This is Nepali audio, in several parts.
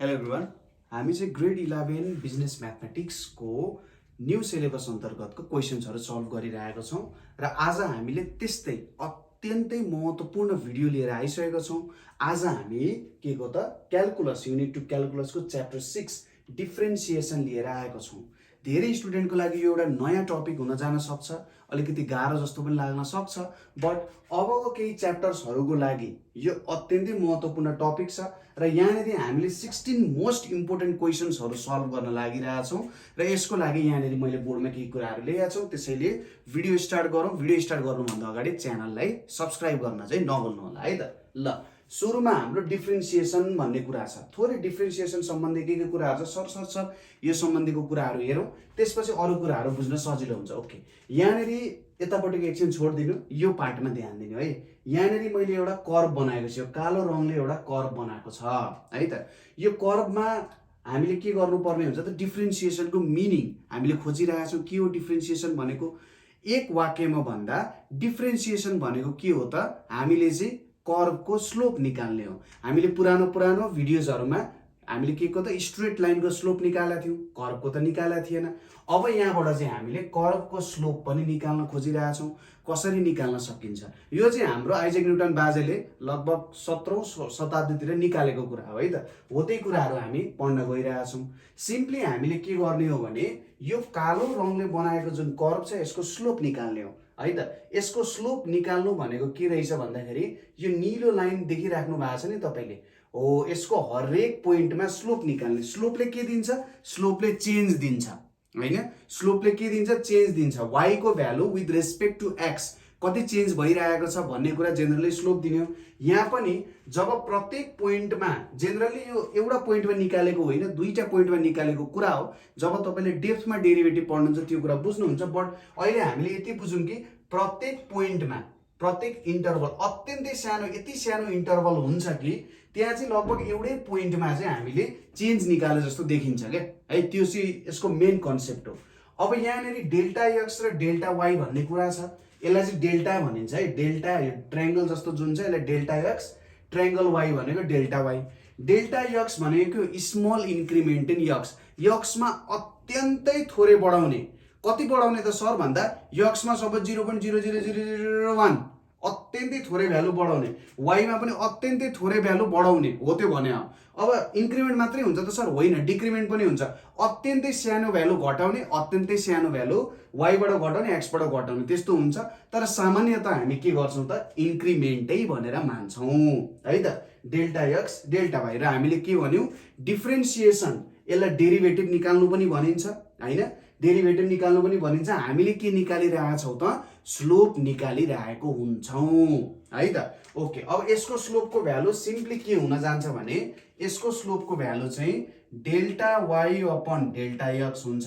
हेलो एभ्रिवान, हामी चाहिँ ग्रेड 11 बिजनेस म्याथमेटिक्सको न्यू सिलेबस अन्तर्गतको क्वेसन्सहरू सल्भ गरिरहेका छौँ र आज हामीले त्यस्तै अत्यन्तै महत्त्वपूर्ण भिडियो लिएर आइसकेका छौँ। आज हामी के को त क्यालकुलस युनिट 2 क्यालकुलसको च्याप्टर 6 डिफ्रेन्सिएसन लिएर आएका छौँ। धेरै स्टुडेन्टको लागि यो एउटा नयाँ टपिक हुन जान सक्छ, अलिकति गाह्रो जस्तो पनि लाग्न सक्छ, बट अबको केही च्याप्टर्सहरूको लागि यो अत्यन्तै महत्त्वपूर्ण टपिक छ र यहाँनिर हामीले 16 मोस्ट इम्पोर्टेन्ट क्वेसन्सहरू सल्भ गर्न लागिरहेछौँ र यसको लागि यहाँनिर मैले बोर्डमा केही कुराहरू ल्याएको छु। त्यसैले भिडियो स्टार्ट गरौँ। भिडियो स्टार्ट गर्नुभन्दा अगाडि च्यानललाई सब्सक्राइब गर्न चाहिँ नभुल्नु होला है त। ल, सुरुमा हाम्रो डिफ्रेन्सिएसन भन्ने कुरा छ। थोरै डिफ्रेन्सिएसन सम्बन्धी के कुराहरू छ सर यो सम्बन्धीको कुराहरू हेरौँ, त्यसपछि अरू कुराहरू बुझ्न सजिलो हुन्छ। ओके, यहाँनिर यतापट्टिको एकछिन छोडिदिनु, यो पार्टमा ध्यान दिनु है। यहाँनिर मैले एउटा कर्व बनाएको छु, कालो रङले एउटा कर्व बनाएको छ है त। यो कर्वमा हामीले के गर्नुपर्ने हुन्छ त, डिफ्रेन्सिएसनको मिनिङ हामीले खोजिरहेका छौँ। के हो डिफ्रेन्सिएसन भनेको? एक वाक्यमा भन्दा डिफ्रेन्सिएसन भनेको के हो त, हामीले चाहिँ कर्वको स्लोप निकाल्ने हो। हामीले पुरानो भिडियोजहरूमा हामीले के को त स्ट्रेट लाइनको स्लोप निकालेका थियौँ, कर्वको त निकालेका थिएन। अब यहाँबाट चाहिँ हामीले कर्वको स्लोप पनि निकाल्न खोजिरहेछौँ। कसरी निकाल्न सकिन्छ? यो चाहिँ हाम्रो आइजक न्युटन बाजेले लगभग 17औं शताब्दीतिर निकालेको कुरा हो है त। हो त्यही कुराहरू हामी पढ्न गइरहेछौँ। सिम्पली हामीले के गर्ने हो भने यो कालो रङले बनाएको जुन कर्व छ यसको स्लोप निकाल्ने हो है त। यसको स्लोप निकाल्नु भनेको के रहेछ भन्दाखेरि यो निलो लाइन देखिराख्नु भएको छ नि तपाईँले, हो यसको हरेक पोइन्टमा स्लोप निकाल्ने। स्लोपले के दिन्छ? स्लोपले चेन्ज दिन्छ हैन। स्लोपले के दिन्छ? चेन्ज दिन्छ। y को value with respect to x कति चेन्ज भइरहेको छ भन्ने कुरा जेनरली स्लोप दिने हो। यहाँ पनि जब प्रत्येक पोइन्टमा, जेनरली यो एउटा पोइन्टमा निकालेको होइन, दुईटा पोइन्टमा निकालेको कुरा हो। जब तपाईँले डेप्थमा डेरिभेटिभ पढ्नुहुन्छ त्यो कुरा बुझ्नुहुन्छ, बट अहिले हामीले यति बुझौँ कि प्रत्येक पोइन्टमा, प्रत्येक इन्टरभल अत्यन्तै सानो, यति सानो इन्टरभल हुन्छ कि त्यहाँ चाहिँ लगभग एउटै पोइन्टमा चाहिँ हामीले चेन्ज निकाले जस्तो देखिन्छ क्या है। त्यो चाहिँ यसको मेन कन्सेप्ट हो। अब यहाँनिर डेल्टा एक्स र डेल्टा वाई भन्ने कुरा छ। यसलाई चाहिँ डेल्टा भनिन्छ है। डेल्टा ट्रायङ्गल जस्तो जुन छ यसलाई डेल्टा एक्स, ट्रायङ्गल वाई भनेको डेल्टा वाई। डेल्टा एक्स भनेको स्मल इन्क्रिमेन्ट इन एक्स, एक्समा अत्यन्तै थोरै बढाउने। कति बढाउने त सर भन्दा एक्समा सबै 0.00001 अत्यन्तै थोरै भ्यालु बढाउने, वाईमा पनि अत्यन्तै थोरै भ्यालु बढाउने हो त्यो भने। अब इन्क्रिमेन्ट मात्रै हुन्छ त सर? होइन, डिक्रिमेन्ट पनि हुन्छ। अत्यन्तै सानो भ्यालु घटाउने, अत्यन्तै सानो भ्यालु वाईबाट घटाउने, एक्सबाट घटाउने, त्यस्तो हुन्छ। तर सामान्यतः हामी के गर्छौँ त, इन्क्रिमेन्टै भनेर मान्छौँ है त। Delta x, delta y. र हामीले के भन्यौँ? डिफ्रेन्सिएसन, यसलाई डेरिभेटिभ निकाल्नु पनि भनिन्छ हैन। डेरिभेटिभ निकाल्नु पनि भनिन्छ। हामीले के निकालिरहेछौँ त? स्लोप निकालिरहेको हुन्छौँ है त। ओके, अब यसको स्लोपको भ्यालु सिम्पली के हुन जान्छ भने यसको स्लोपको भ्यालु चाहिँ delta y upon delta x हुन्छ,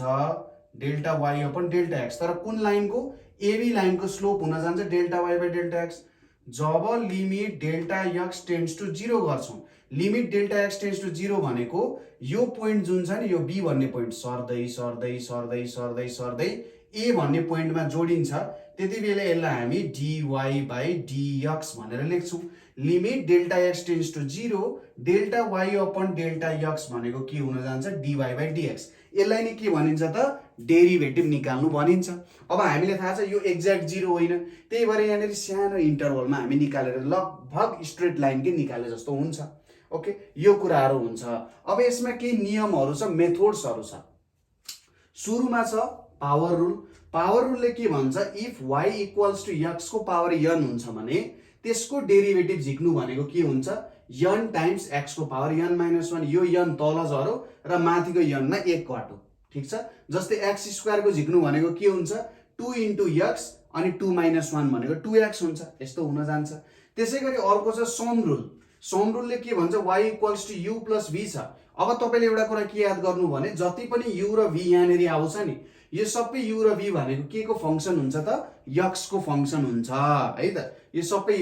delta y upon delta x. तर कुन लाइनको? एबी लाइनको स्लोप हुन जान्छ delta y by delta x. जब limit delta x tends to 0 गर्छौँ, limit delta x tends to 0 भनेको यो पोइन्ट जुन छ नि, यो बी भन्ने पोइन्ट सर्दै सर्दै सर्दै सर्दै सर्दै ए भन्ने पोइन्टमा जोडिन्छ, त्यति बेला यसलाई हामी dy बाई dx भनेर लेख्छौँ। Limit delta x tends to 0, delta y upon delta x भनेको के हुन जान्छ? dy by dx। यसलाई नै के भनिन्छ त? डेरिभेटिभ निकाल्नु भनिन्छ। अब हामीले थाहा छ यो एक्ज्याक्ट 0 होइन, त्यही भएर यहाँनिर सानो इन्टरभलमा हामी निकालेर लगभग स्ट्रेट लाइनकै निकाले जस्तो हुन्छ। ओके, यो कुराहरू हुन्छ। अब यसमा केही नियमहरू छ, मेथड्सहरू छ। सुरुमा छ पावर रुल। पावर रुलले के भन्छ? If y equals to x को पावर n हुन्छ भने त्यसको डेरिभेटिभ झिक्नु भनेको के हुन्छ? n टाइम्स x को पावर n माइनस 1। यो n तल झरो र माथिको n मा 1 काटो, ठिक छ। जस्तै x स्क्वायरको झिक्नु भनेको के हुन्छ? 2 इन्टु x अनि 2 माइनस 1 भनेको 2x हुन्छ, यस्तो हुन जान्छ। त्यसै गरी अर्को छ सम रुल। सम रुलले के भन्छ? y equals to u plus v छ। अब तपाईँले एउटा कुरा के याद गर्नु भने जति पनि u र v यहाँनिर आउँछ नि, यो सबै u र v भनेको के को फङ्सन हुन्छ त? x को फङ्सन हुन्छ है त। यो सबै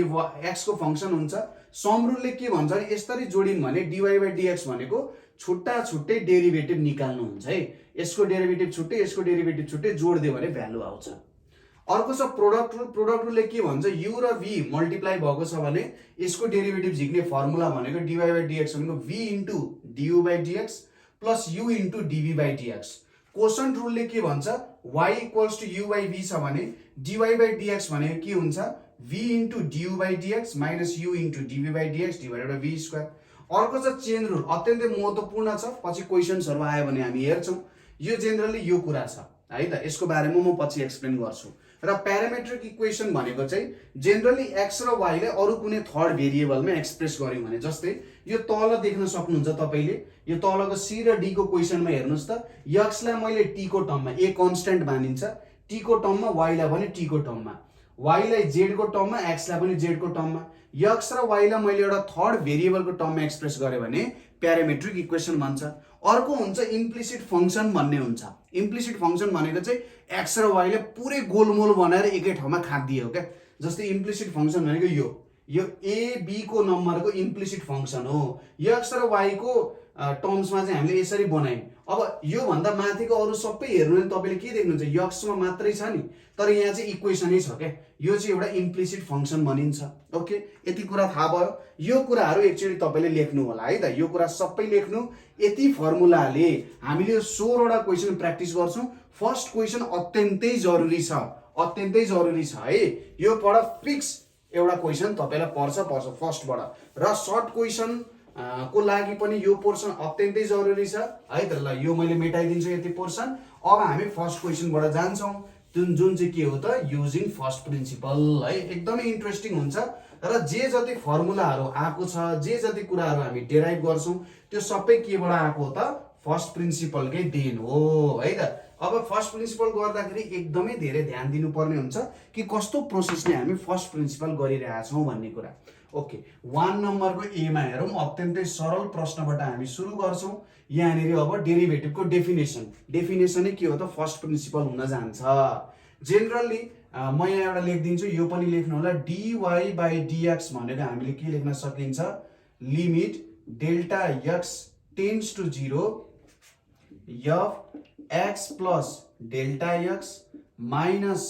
x को फङ्सन हुन्छ। सम रुलले के भन्छ भने यसरी जोडिन् भने dy बाई dx भनेको छुट्टा छुट्टै डेरिभेटिभ निकाल्नु हुन्छ है। यसको डेरिभेटिभ छुट्टै, यसको डेरिभेटिभ छुट्टै, जोड्दियो भने भ्यालु आउँछ। अर्को छ प्रोडक्ट रुल। प्रोडक्ट रुलले के भन्छ? u र v मल्टिप्लाई भएको छ भने यसको डेरिभेटिभ झिक्ने फर्मुला भनेको dy बाई dx भनेको v into du by dx plus u into dv by dx। Quotient रुलले के भन्छ, y equals to u by v छ भने dy by dx भनेको के हुन्छ, v into du by dx minus u into dv by dx divided by v square. अर्को छ चेन रुल, अत्यन्तै महत्त्वपूर्ण छ, पछि क्वेसन्सहरु आयो भने हामी हेर्छौं। यो जेनरली यो कुरा छ है त, यसको बारेमा म पछि एक्सप्लेन गर्छु। र प्यारामेट्रिक इक्वेसन भनेको चाहिँ जेनरली x र y लाई अरु कुनै थर्ड भेरिएबलमा एक्सप्रेस गर्यौं भने, जस्तै यो तल देख्न सक्नुहुन्छ तपाईले, यो तलको c र d को क्वेसनमा हेर्नुस् त, x लाई मैले t को टर्ममा a कन्स्टेन्ट मानिन्छ, t को टर्ममा, y लाई पनि t को टर्ममा, y लाई z को टर्ममा, x लाई पनि z को टर्ममा, x र y लाई मैले एउटा थर्ड भेरिएबलको टर्ममा एक्सप्रेस गरे भने प्यारामेट्रिक इक्वेसन भन्छ। अर्को हुन्छ इम्प्लिसिट फंक्सन भन्ने हुन्छ। इम्प्लिसिट फंक्सन भनेको चाहिँ x र y ले पुरै गोलमोल बनाएर एकै ठाउँमा खादियो क्या। जस्तै इम्प्लिसिट फंक्सन भनेको यो a b को नम्बरको इम्प्लिसिट फंक्सन हो। x र y को टर्म्समा चाहिँ हामीले यसरी बनायौं। अब यो भन्दा माथिको अरु सबै हेर्नु भने तपाईले के देख्नुहुन्छ, x मा मात्रै छ नि, तर यहाँ चाहिँ इक्वेसनै छ क्या। यो चाहिँ एउटा इम्प्लिसिट फंक्सन भनिन्छ। ओके, यति कुरा थाहा भयो। यो कुराहरु एकचोटी तपाईले लेख्नु होला है त, यो कुरा सबै लेख्नु। यति फर्मुलाले हामीले 16 वटा क्वेशन प्र्याक्टिस गर्छौं। फर्स्ट क्वेशन अत्यन्तै जरुरी छ, अत्यन्तै जरुरी छ है। यो पढ फिक्स एउटा क्वेशन तपाईलाई पर्छ फर्स्टबाट। र सर्ट क्वेशन को लागि पनि यो पोर्सन अत्यन्तै जरुरी छ है त। ल यो मैले मेटाइदिन्छु यति पोर्सन। अब हामी फर्स्ट क्वेशनबाट जान्छौं, जुन चाहिँ के हो त, युजिङ फर्स्ट प्रिन्सिपल है। एकदमै इन्ट्रेस्टिङ हुन्छ र जे जति फर्मुलाहरु आएको छ, जे जति कुराहरु हामी डेराइभ गर्छौं, त्यो सबै केबाट आएको हो त, फर्स्ट प्रिन्सिपलकै देन हो है त। अब फर्स्ट प्रिन्सिपल गर्दाखेरि एकदमै धेरै ध्यान दिनुपर्ने हुन्छ कि कस्तो प्रोसेसले हामी फर्स्ट प्रिन्सिपल गरिरहेका छौं भन्ने कुरा। ओके, 1 नम्बरको ए मा हेरौं। अत्यन्तै सरल प्रश्नबाट हामी सुरु गर्छौं। यहाँनेरि अब डेरिभेटिभको डेफिनेसनै के हो त, फर्स्ट प्रिन्सिपल हुन जान्छ। जेनरली म यहाँ एउटा लेख्दिन्छु, यो पनि लेख्नु होला। dy by dx भनेको हामीले के लेख्न सकिन्छ, limit delta x tends to 0 f x plus delta x minus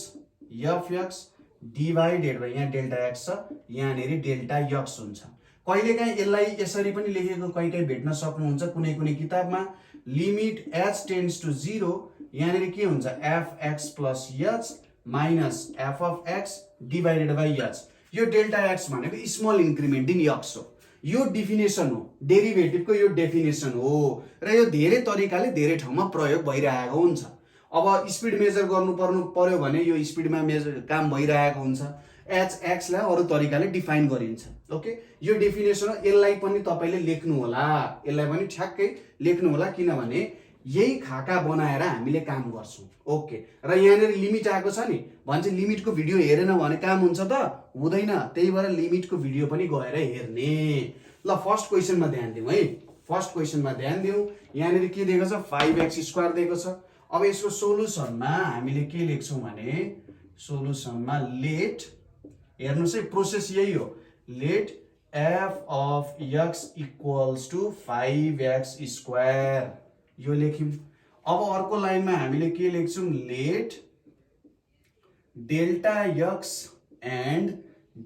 f x divided by, यहाँ डेल्टा x छ, यहाँनेरि डेल्टा x हुन्छ। कहिलेकाहीँ यसलाई यसरी पनि लेखेको कहीँ भेट्न सक्नुहुन्छ कुनै किताबमा। लिमिट h टेन्ड्स टु 0, यहाँनेरि के हुन्छ, f x plus h minus f of x divided by h। यो डेल्टा x भनेको स्मल इन्क्रिमेन्ट इन x हो। यो डेफिनेसन हो, डेरिभेटिभको यो डेफिनेसन हो र यो धेरै तरिकाले धेरै ठाउँमा प्रयोग भइरहेको हुन्छ। अब स्पिड मेजर गर्नु पर्यो भने यो स्पिडमा मेजर काम भइरहेको हुन्छ। x लाई अरु तरिकाले डिफाइन गरिन्छ। ओके, यो डेफिनेसन हो। यसलाई पनि तपाईले लेख्नु होला, यसलाई पनि ठ्याक्कै लेख्नु होला, किनभने यही खाका बनाएर हामीले काम गर्छौं। ओके, र यहाँनेरि लिमिट आएको छ नि, भन्छ लिमिटको भिडियो हेरेन भने काम हुन्छ त, हुँदैन। त्यही भएर लिमिटको भिडियो पनि गएर हेर्ने। ल फर्स्ट क्वेशनमा ध्यान दिउँ है, फर्स्ट क्वेशनमा ध्यान दिउँ। यहाँनेरि के दिएको छ, 5x² दिएको छ। अब यसको सोलुसनमा हामीले के लेख्छौं भने, सोलुसनमा लेट, हेर्नुस् है प्रोसेस यही हो, let f of x equals to 5x², यो लेख्यौं। अब अर्को लाइनमा हामीले के लेख्छौं, let delta x and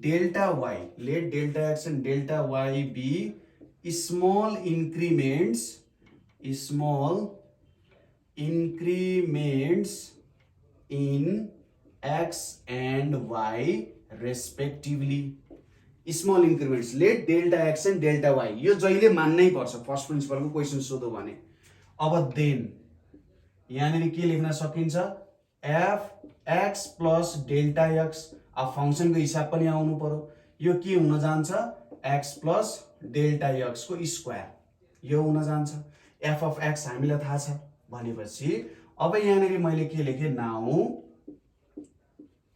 delta y, let delta x and delta y be small increments in x and y respectively। Small increments, let delta x and delta y, यो जहिले मान्नै पर्छ फर्स्ट प्रिन्सिपलको क्वेशन सोधो भने। अब देन यहाँनेरि के लेख्न सकिन्छ, f x plus delta x। अब फंक्सनको हिसाब पनि आउनु पर्यो। यो के हुन जान्छ, x प्लस डेल्टा x को स्क्वायर, यो हुन जान्छ। f of x हामीलाई थाहा छ भनेपछि अब यहाँनेरि मैले के लेखे, now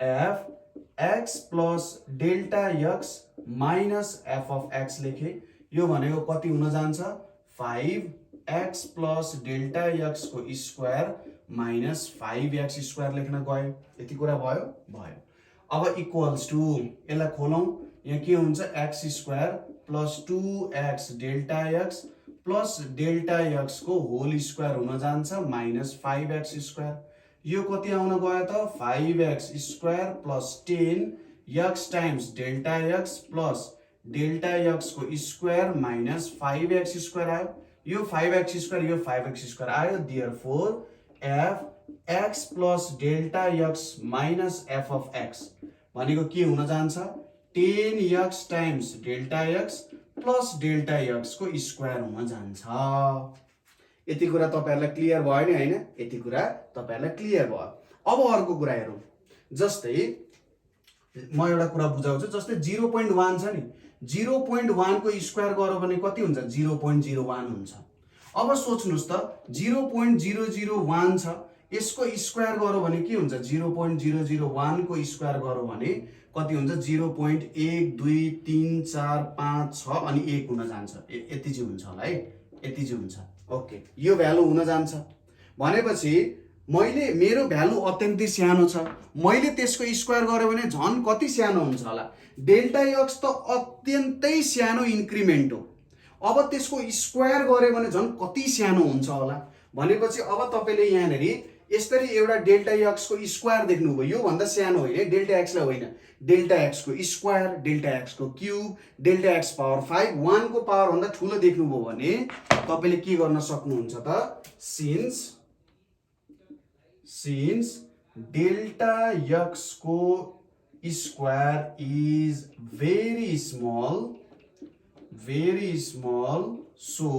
f x plus delta x minus f of x लेखे। यो भनेको कति हुन जान्छ, 5x प्लस डेल्टा x को स्क्वायर माइनस 5x² लेख्न गयो। यति कुरा भयो। अब इक्वल्स टु, यसलाई खोलौं, यहाँ के हुन्छ, x² plus 2x delta x plus delta x को होल स्क्वायर हुन जान्छ माइनस 5x²। यो कति आउन गयो त, 5x² plus 10x times delta x plus delta x को स्क्वायर माइनस 5x² आयो। यो 5x² यो 5x² आयो, therefore f x plus delta x minus f of x भनेको के हुन जान्छ 10x times delta x plus delta x को स्क्वायर हुन जान्छ। यति कुरा तपाईहरुलाई क्लियर भयो नि हैन? यति कुरा तपाईहरुलाई क्लियर भयो। अब अर्को कुरा हेरौं। जस्तै म एउटा कुरा बुझाउँछु। जस्तै 0.1 छ नि, 0.1 को स्क्वायर गर्यो भने कति हुन्छ 0.01 हुन्छ। अब सोच्नुस् त 0.001 छ, यसको स्क्वायर गर्यो भने के हुन्छ 0.001 को स्क्वायर गर्यो भने कति हुन्छ 0.1 2 3 4 5 6 अनि 1 हुन जान्छ। यति चाहिँ हुन्छ होला है, यति चाहिँ हुन्छ। ओके, यो भ्यालु हुन जान्छ भनेपछि मैले मेरो भ्यालु अत्यन्तै सानो छ, मैले त्यसको स्क्वायर गर्यो भने झन् कति सानो हुन्छ होला। डेल्टा x त अत्यन्तै सानो इन्क्रिमेन्ट हो, अब त्यसको स्क्वायर गर्यो भने झन् कति सानो हुन्छ होला भनेपछि अब तपाईले यहाँनेरि यसरी एउटा डेल्टा x को स्क्वायर देख्नुभयो, यो भन्दा सानो होइन डेल्टा x लाई होइन, डेल्टा x को स्क्वायर, डेल्टा x को क्यूब, डेल्टा x पावर 5 1 को पावर भन्दा ठूलो देख्नुभयो भने तपाईले के गर्न सक्नुहुन्छ त सिन्स डेल्टा x को square is very small so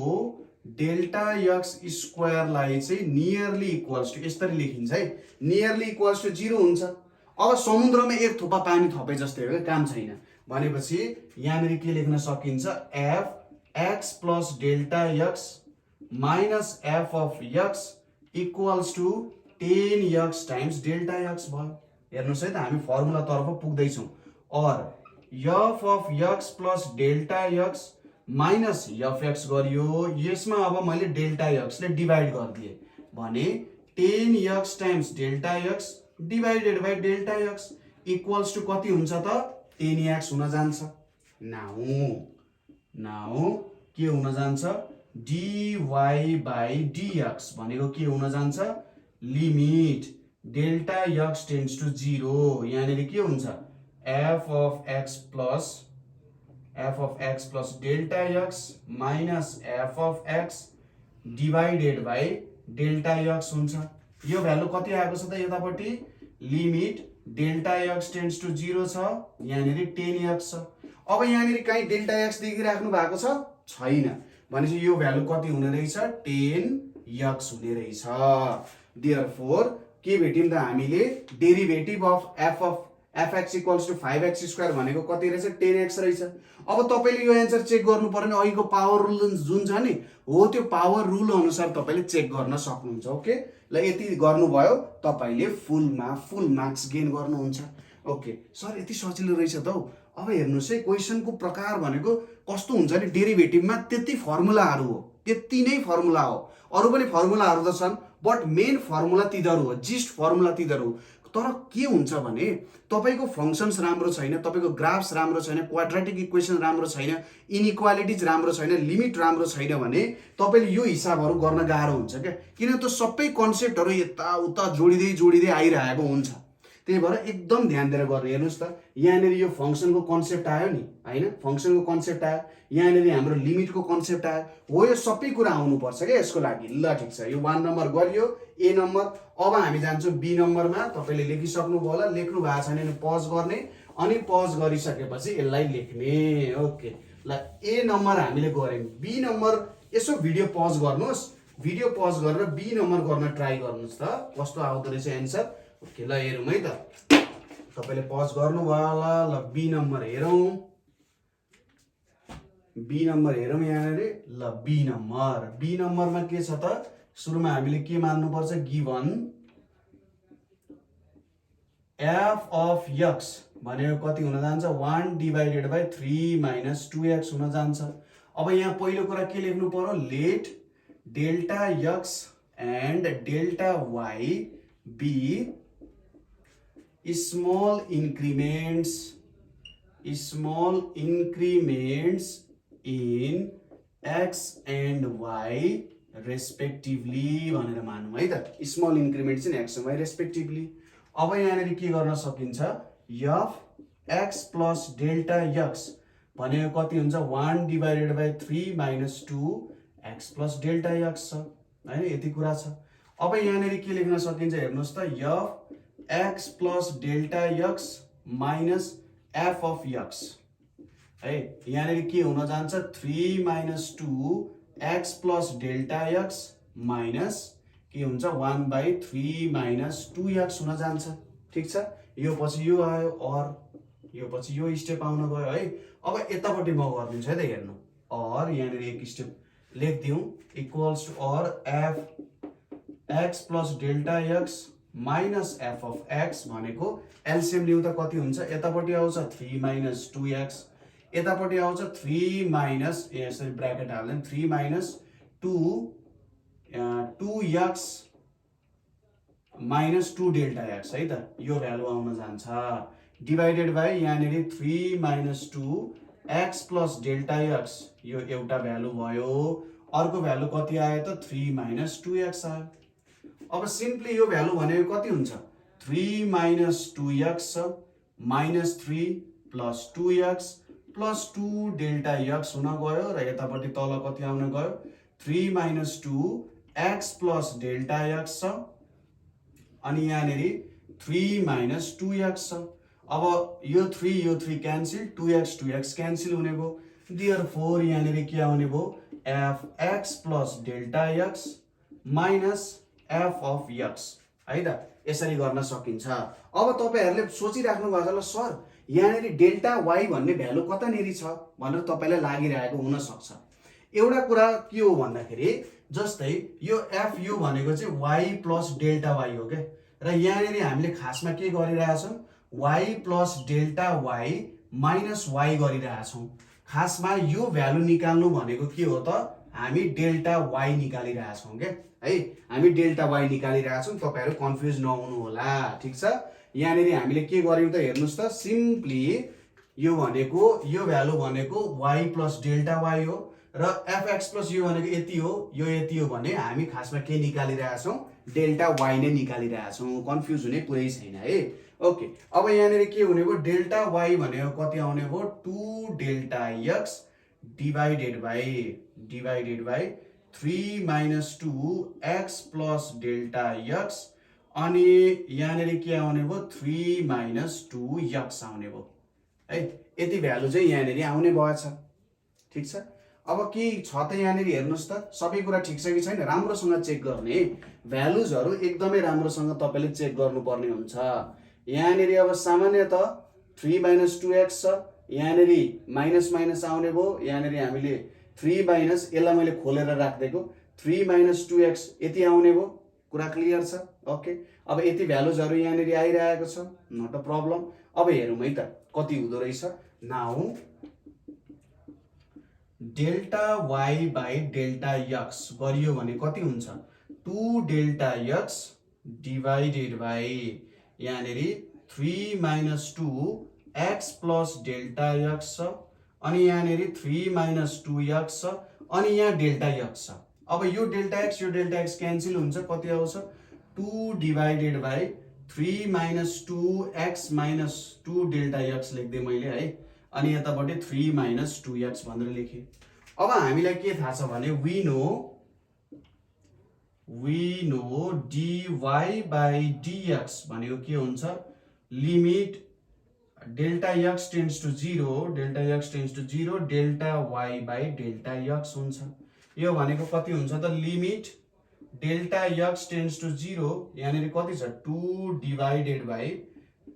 delta x square लाई चाहिँ नियरली इक्वल्स टु यसरी लेखिन्छ है, नियरली इक्वल्स टु 0 हुन्छ। अब समुद्रमा एक थोपा पानी थपे जस्तै हो, काम छैन भनेपछि यहाँनेरि के लेख्न सकिन्छ f x plus delta x minus f of x equals to 10x times delta x भयो। हेर्नुस् है त हामी फर्मुला तर्फ पुग्दै छौं। और f of x plus delta x minus fx गरियो, यसमा अब मैले डेल्टा x ले डिवाइड गर्दिए भने 10x times delta x divided by delta x equals to कति हुन्छ त 10x हुन जान्छ। नाउ के हुन जान्छ dy बाइ dx भनेको के हुन जान्छ limit delta x tends to 0, यहाँनेरि के हुन्छ f of x plus delta x minus f of x divided by delta x हुन्छ। यो भ्यालु कति आएको छ त यतापट्टि limit delta x tends to 0 छ, यहाँनेरि 10x छ। अब यहाँनेरि कहीं डेल्टा x देखिराख्नु भएको छ छैन भनेपछि यो भ्यालु कति हुने रहेछ 10x हुने रहेछ। देयरफोर के भेट्यौं त हामीले derivative of fx equals to 5x square भनेको कति रहेछ 10x रहेछ। अब तपाईले यो एन्सर चेक गर्नु पर्यो नि, अहिलेको पावर रुल जुन छ नि हो त्यो पावर रुल अनुसार तपाईले चेक गर्न सक्नुहुन्छ। ओके, ल यति गर्नुभयो तपाईले फुल मार्क्स गेन गर्नुहुन्छ। ओके सर यति सजिलो रहेछ त हौ। अब हेर्नुस् है क्वेशनको प्रकार भनेको कस्तो हुन्छ नि डेरिभेटिभमा त्यति फर्मुलाहरु हो, त्यति नै फर्मुला हो, अरु पनि फर्मुलाहरु त छन् बट मेन फर्मुला तिनीहरु हो, जिस्ट फर्मुला तिनीहरु हो। तर के हुन्छ भने तपाईको फंक्शन्स राम्रो छैन, तपाईको ग्राफ्स राम्रो छैन, क्वाड्रेटिक इक्वेसन राम्रो छैन, इनइक्वालिटीज राम्रो छैन, लिमिट राम्रो छैन भने तपाईले यो हिसाबहरु गर्न गाह्रो हुन्छ के, किन त सबै कन्सेप्टहरु यता उता जोडिदै आइरहेको हुन्छ। त्यही भएर एकदम ध्यान दिएर गर्नु। हेर्नुस् त यहाँनेरि यो फंक्शनको कन्सेप्ट आयो नि हैन, फंक्शनको कन्सेप्ट आयो, यहाँनेरि हाम्रो लिमिटको कन्सेप्ट आयो, हो यो सबै कुरा आउनु पर्छ के यसको लागि। ल ठीक छ, यो 1 नम्बर गरियो, ए नम्बर। अब हामी जान्छौं बी नम्बरमा। तपाईले लेखिसक्नु भयो होला, लेख्नु भएको छैन भने पज गर्ने अनि पज गरिसकेपछि यसलाई लेख्ने। ओके ल ए नम्बर हामीले गर्यौं, बी नम्बर यसो भिडियो पज गर्नुस्, भिडियो पज गरेर बी नम्बर गर्न ट्राई गर्नुस् त कस्तो आउँदो रहेछ एन्सर। ओके ल हेरौँ है त, तपाईले पज गर्नु भयो होला। ल बी नम्बर हेरौँ, बी नम्बर हेरौँ यहाँनेरि। ल बी नम्बरमा के छ त सुरुमा हामीले के मान्नु पर्छ गिवन f अफ x भनेको कति हुन जान्छ 1 डिवाइडेड बाइ 3 माइनस 2x हुन जान्छ। अब यहाँ पहिलो कुरा के लेख्नु पर्यो let delta x and delta y be small increments in x and y respectively भनेर मानौं है त, small increments in x and y respectively। अब यहाँनेरि के गर्न सकिन्छ f x plus delta x भनेको कति हुन्छ 1 divided by 3 minus 2 x plus delta x छ हैन, यति कुरा छ। अब यहाँनेरि के लेख्न सकिन्छ हेर्नुस् त, f x plus delta x minus f of x है। यहाँनेरि के हुन जान्छ 3 minus 2 x plus delta x minus के हुन्छ 1/3 माइनस 2x हुन जान्छ। ठीक छ, यो पछि यो आयो और यो पछि यो स्टेप आउन गयो है। अब यतापट्टि म गरिदिन्छु है त, हेर्नु और यहाँनेरि एक स्टेप लेखिदिउँ इक्वल्स टु और f x plus delta x minus f of x भनेको एलसिएम लिउँ त कति हुन्छ, यतापट्टि आउँछ 3 माइनस 2x, यतापट्टि आउँछ 3 माइनस यसरी ब्र्याकेट हाल्दैन 3 minus 2x minus 2 delta x है त, यो भ्यालु आउन जान्छ डिभाइडेड बाई यहाँनेरि 3 minus 2 x plus delta x, यो एउटा भ्यालु भयो, अर्को भ्यालु कति आयो त 3 माइनस 2x आयो। अब सिम्पली यो भ्यालु भनेको कति हुन्छ 3 minus 2x minus 3 plus 2x plus 2 delta x हुन गयो र यतापट्टि तल कति आउन गयो 3 minus 2 x plus delta x छ अनि यहाँनेरि 3 माइनस 2x छ। अब यो 3 क्यान्सिल 2x क्यान्सिल हुने भयो, देयरफोर यहाँनेरि के आउने भयो f(x plus delta x minus f of x है त, यसरी गर्न सकिन्छ। अब तपाईहरुले सोचिराख्नु भएको छ ल सर यहाँनेरि डेल्टा y भन्ने भ्यालु कतानेरि छ भनेर तपाईलाई लागिरहेको हुन सक्छ। एउटा कुरा के हो भन्दाखेरि जस्तै यो fu भनेको चाहिँ y प्लस डेल्टा y हो के, र यहाँनेरि हामीले खासमा के गरिरहेछौं y plus delta y minus y गरिरहेछौं। खासमा यो भ्यालु निकाल्नु भनेको के हो त, हामी डेल्टा y निकालिरहेछौं के है, हामी डेल्टा y निकालिरहेछौं, तपाईहरु कन्फ्युज नहुनु होला। ठीक छ, यहाँनेरि हामीले के गर्यौं त हेर्नुस् त, सिम्पली यो भनेको यो भ्यालु भनेको y प्लस डेल्टा y हो र fx प्लस यो भनेको यति हो, यो यति हो भने हामी खासमा के निकालिरहेछौं डेल्टा y नै निकालिरहेछौं, कन्फ्युज हुने कुरै छैन है। ओके, अब यहाँनेरि के हुने भयो डेल्टा y भनेको कति आउने भयो 2 delta x divided by 3 minus 2 x plus delta x अनि यहाँनेरि के आउने भयो 3 माइनस 2 x आउने भयो है, यति भ्यालु चाहिँ यहाँनेरि आउने भएछ। ठीक छ, अब के छ त यहाँनेरि हेर्नुस् त, सबै कुरा ठिक छ कि छैन राम्रोसँग चेक गर्ने, भ्यालुजहरु एकदमै राम्रोसँग तपाईले चेक गर्नुपर्ने हुन्छ। यहाँनेरि अब सामान्यतः 3 माइनस 2x छ, यहाँनेरि माइनस माइनस आउने भयो, यहाँनेरि हामीले 3 माइनस यसलाई मैले खोलेर राख्देको 3 माइनस 2x यति आउने भयो, कुरा क्लियर छ। ओके, अब यति भ्यालुजहरु यहाँनेरि आइरहेको छ, नट अ प्रब्लम। अब हेरौँ है त कति हुँदो रहेछ। Now delta y by delta x गरियो भने कति हुन्छ 2 डेल्टा x डिवाइडेड बाई यहाँनेरि 3 minus 2 x plus delta x छ अनि यहाँनेरि 3 माइनस 2x छ अनि यहाँ डेल्टा x छ। अब यो डेल्टा x क्यान्सिल हुन्छ, कति आउँछ 2 divided by 3 minus 2x minus 2 delta x लेख्दै मैले है, अनि यतापट्टि 3 माइनस 2x भनेर लेखेँ। अब हामीलाई के थाहा छ भने we know dy by dx भनेको के हुन्छ limit delta x tends to 0 delta y by delta x हुन्छ। यो भनेको कति हुन्छ त limit delta x tends to 0 यहाँनेरि कति छ 2 divided by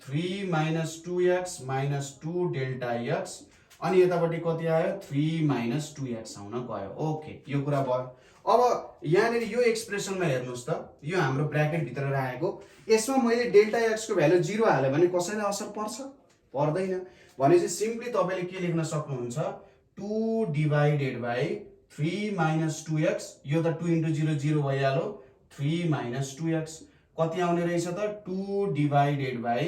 3 minus 2x minus 2 delta x अनि यतापट्टि कति आयो 3 माइनस 2x आउन गयो। ओके, यो कुरा भयो। अब यहाँनेरि यो एक्सप्रेसनमा हेर्नुस् त, यो हाम्रो ब्र्याकेट भित्र राखेको, यसमा मैले डेल्टा x को भ्यालु 0 हाले भने कसैलाई असर पर्छ पर्दैन, भनेपछि सिम्पली तपाईले के लेख्न सक्नुहुन्छ 2 डिवाइडेड बाई 3 माइनस 2x, यो त 2 इन्टु 0 0 भइहाल्यो 3 माइनस 2x कति आउने रहेछ त 2 डिवाइडेड बाई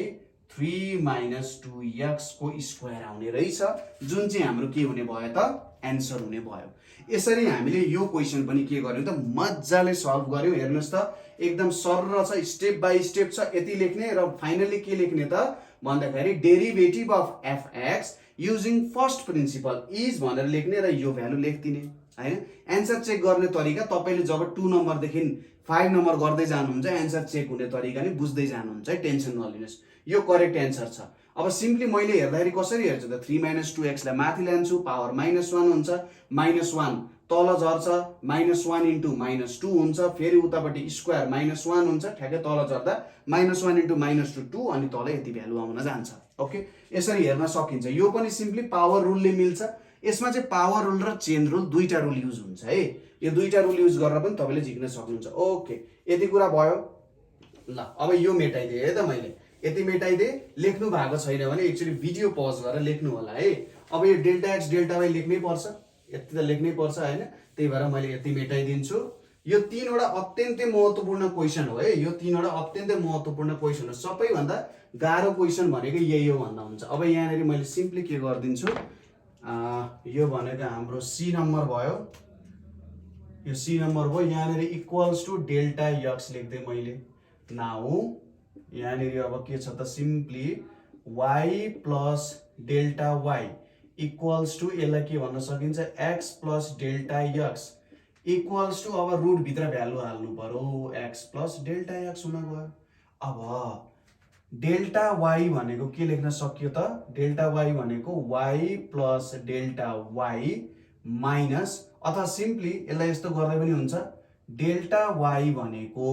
3 माइनस 2x को स्क्वायर आउने रहेछ, जुन चाहिँ हाम्रो के हुने भयो त एन्सर हुने भयो। यसरी हामीले यो क्वेशन पनि के गर्यौं त मज्जाले सल्भ गर्यौं। हेर्नुस् त एकदम सरल छ, स्टेप बाइ स्टेप छ, यति लेख्ने र फाइनली के लेख्ने त भन्दाखेरि derivative of fx using first principle is भनेर लेख्ने र यो भ्यालु लेख्दिने। हैन। एन्सर चेक गर्ने तरिका तपाईले जब 2 नम्बरदेखि 5 नम्बर गर्दै जानुहुन्छ एन्सर चेक हुने तरिका नि बुझ्दै जानुहुन्छ है, टेन्सन नलिनुस्। यो करेक्ट एन्सर छ। अब सिम्पली मैले हेर्दाखेरि कसरी हेर्छु त 3 - 2x लाई माथि ल्यान्छु, पावर -1 हुन्छ, -1 तल झर्छ, -1 इन्टु -2 हुन्छ, फेरि उतापट्टि स्क्वायर -1 हुन्छ, ठ्याक्कै तल झर्दा -1 इन्टु -2 2 अनि तल यति भ्यालु आउन जान्छ। ओके, यसरी हेर्न सकिन्छ। यो पनि सिम्पली पावर रुलले मिल्छ। यसमा चाहिँ पावर रुल र चेन रुल दुईटा रुल युज हुन्छ है। यो दुईटा रुल युज गरेर पनि तपाईले झिक्न सक्नुहुन्छ। ओके, यति कुरा भयो। ल अब यो मेटाइदिए है त मैले, यति मेटाइदिए। लेख्नु भएको छैन भने एक्चुअली भिडियो पज गरेर लेख्नु होला है। अब यो डेल्टा एक्स डेल्टा वाई लेख्नै पर्छ, यति त लेख्नै पर्छ हैन। त्यही भएर मैले यति मेटाइदिन्छु। यो तीनवटा अत्यन्तै महत्त्वपूर्ण क्वेशन हो है। यो तीनवटा अत्यन्तै महत्त्वपूर्ण क्वेशन हो। सबैभन्दा गाह्रो क्वेशन भनेको यही हो भन्दा हुन्छ। अब यहाँनेरि मैले सिम्पली के गर्दिन्छु, यो भनेको हाम्रो सी नम्बर भयो। यो सी नम्बर भयो। यहाँनेरि इक्वल्स टु डेल्टा एक्स लेख्दै मैले नाउ यहाँनेरि अब के छ त simply y plus delta y equals to यसलाई के भन्न सकिन्छ x plus delta x equals to अब रुट भित्र भ्यालु हाल्नु पर्यो x प्लस डेल्टा x हुन गयो। अब डेल्टा y भनेको के लेख्न सकियो त, डेल्टा y भनेको y plus delta y minus, अथवा सिम्पली यसलाई यस्तो गर्दै पनि हुन्छ, डेल्टा y भनेको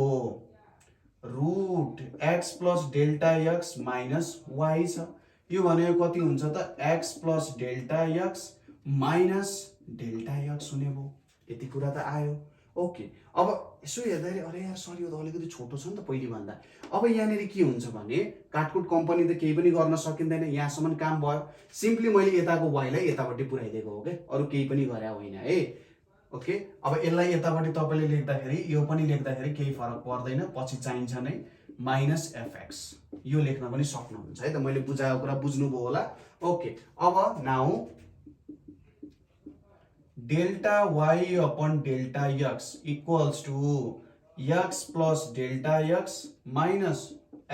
root x plus delta x minus y छ। यो भनेको कति हुन्छ त x plus delta x minus delta x हुने भयो। यति कुरा त आयो। ओके, अब यसो हेर्दाखेरि अरे यार सर यो त अलिकति छोटो छ नि त पहिले भन्दा। अब यहाँनेरि के हुन्छ भने काटकुट कम्पनी त केही पनि गर्न सकिँदैन, यहाँसम्म काम भयो। सिम्पली मैले यताको y लाई यतापट्टि पुर्याइदिएको हो के, अरु केही पनि गरे होइन है। ओके, अब यसलाई यतापट्टि तपाईले लेख्दाखेरि यो पनि लेख्दाखेरि केही फरक पर्दैन, पछि चाहिन्छ नै माइनस fx यो लेख्न पनि सक्नुहुन्छ है त। मैले बुझाएको कुरा बुझ्नुभयो होला। ओके, अब now delta y upon delta x equals to x plus delta x minus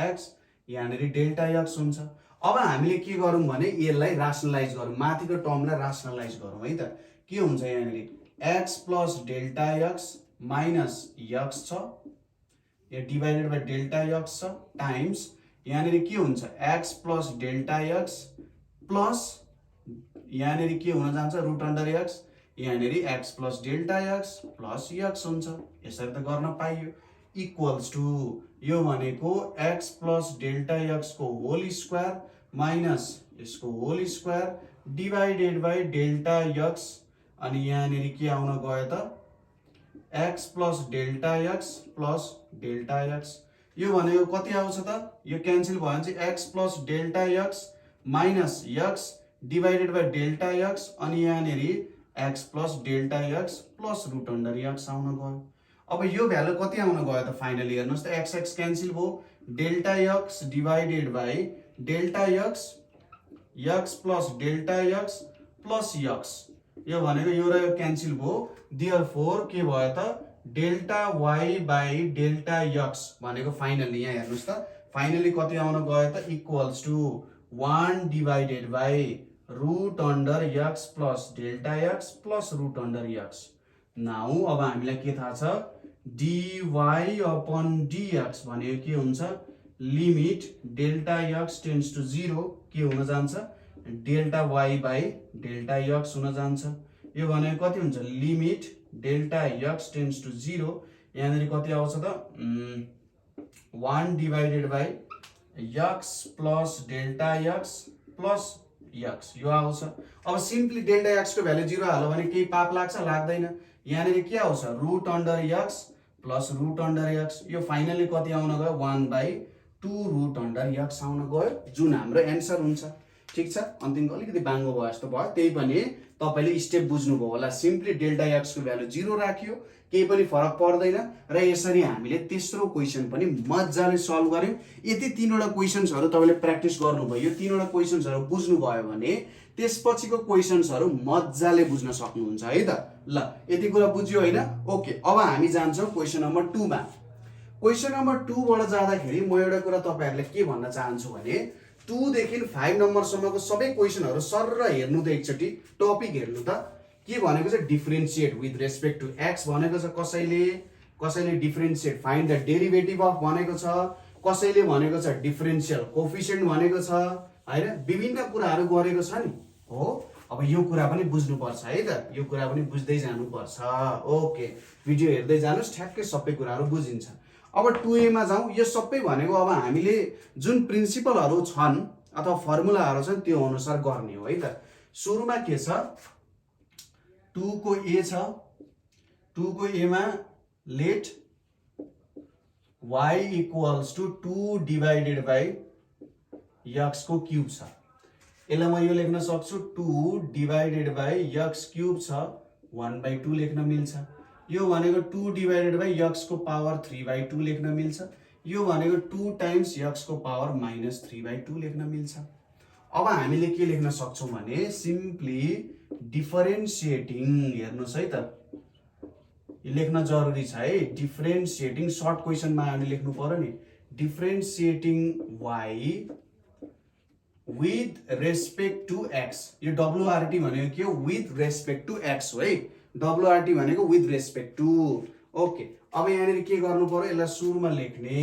x, यहाँनेरि डेल्टा x हुन्छ। अब हामीले के गरौँ भने यसलाई रासनलाइज गरौँ, माथिको टर्मलाई रासनलाइज गरौँ है त। के हुन्छ यहाँनेरि x plus delta x minus x छ, यो डिवाइडेड बाइ डेल्टा x छ, टाइम्स यहाँनेरि के हुन्छ x plus delta x plus यहाँनेरि के हुन जान्छ रुट अन्डर x, यहाँनेरि x plus delta x plus x हुन्छ। यसरी त गर्न पाइयो। इक्वल्स टु यो भनेको x प्लस डेल्टा x को होल स्क्वायर माइनस यसको whole square divided by delta x, अनि यहाँनेरि के आउन गयो त x plus delta x plus delta x। यो भनेको कति आउँछ त, यो क्यान्सल भयो भने चाहिँ x plus delta x minus x divided by delta x, अनि यहाँनेरि x plus delta x plus root under x आउन गयो। अब यो भ्यालु कति आउन गयो त फाइनली हेर्नुस् त x x क्यान्सल भयो, delta x divided by delta x plus delta x plus x, यो भनेको यो र यो क्यान्सल भयो। देयरफोर के भयो त delta y by delta x भनेको फाइनली यहाँ हेर्नुस् त फाइनली कति आउन गयो त equals to 1 divided by root under x plus delta x plus root under x। Now अब हामीलाई के थाहा छ dy अपन dx भनेको के हुन्छ limit delta x tends to 0 के हुन जान्छ delta y by delta x हुन जान्छ। यो भनेको कति हुन्छ limit delta x tends to 0, यहाँनेरि कति आउँछ त 1 divided by x plus delta x plus x यो आउँछ। अब सिम्पली डेल्टा x को भ्यालु 0 हाल्यो भने केही पाप लाग्छ लाग्दैन, यहाँनेरि के आउँछ root under x plus root under x, यो फाइनली कति आउन गयो 1/2 रुट अन्डर x आउन गयो, जुन हाम्रो एन्सर हुन्छ। ठीक छ, अन्तिमको अलिकति बाङ्गो भयो जस्तो भयो, त्यही पनि तपाईले स्टेप बुझ्नुभयो होला। सिम्पली डेल्टा x को भ्यालु 0 राखियो, केही पनि फरक पर्दैन, र यसरी हामीले तेस्रो क्वेशन पनि मज्जाले सल्भ गर्यौं। यति तीनवटा क्वेशन्सहरु तपाईले प्र्याक्टिस गर्नुभयो, यो तीनवटा क्वेशन्सहरु बुझ्नु भयो भने त्यसपछिको क्वेशन्सहरु मज्जाले बुझ्न सक्नुहुन्छ है त। ल यति कुरा बुझ्यो हैन। ओके, अब हामी जान्छौं क्वेशन नम्बर 2 मा। क्वेशन नम्बर 2 बाट जाँदाखेरि म एउटा कुरा तपाईहरुले के भन्न चाहन्छु भने 2 देखि 5 नम्बर सम्मको सबै क्वेशनहरु सरर हेर्नु त एकचोटी टपिक हेर्नु त। के भनेको छ differentiate with respect to x भनेको छ, कसैले differentiate find the derivative of भनेको छ, कसैले भनेको छ डिफरेन्शियल कोफिसिएन्ट भनेको छ हैन, विभिन्न कुराहरू गरेको छ नि हो। अब यो कुरा पनि बुझ्नुपर्छ है त, यो कुरा पनि बुझ्दै जानुपर्छ। ओके, भिडियो हेर्दै जानुस्, ठ्याक्कै सबै कुराहरू बुझिन्छ। अब 2A मा जाउँ। यो सबै भनेको अब हामीले जुन प्रिन्सिपलहरू छन् अथवा फर्मुलाहरू छन् त्यो अनुसार गर्ने हो है त। सुरुमा के छ, 2 को A छ, 2 को A मा let y equals to 2 divided by x को क्युब छ। यसलाई म यो लेख्न सक्छु 2 डिभाइडेड बाई x क्युब छ 1/2 लेख्न मिल्छ। यो भनेको 2 डिभाइडेड बाई x को पावर 3/2 लेख्न मिल्छ। यो भनेको 2 टाइम्स x को पावर -3/2 लेख्न मिल्छ। अब हामीले के लेख्न सक्छौं भने सिम्पली डिफरेन्शिएटिङ, हेर्नुस् है त, लेख्न जरुरी छ है। डिफरेन्शिएटिङ सर्ट क्वेशनमा हामीले लेख्नु पर्यो नि, differentiating y with respect to x। यो WRT भनेको के हो, विथ रेस्पेक्ट टु x हो है। WRT भनेको विथ रेस्पेक्ट टु। ओके, अब यहाँनिर के गर्नु पर्यो, यसलाई सुरुमा लेख्ने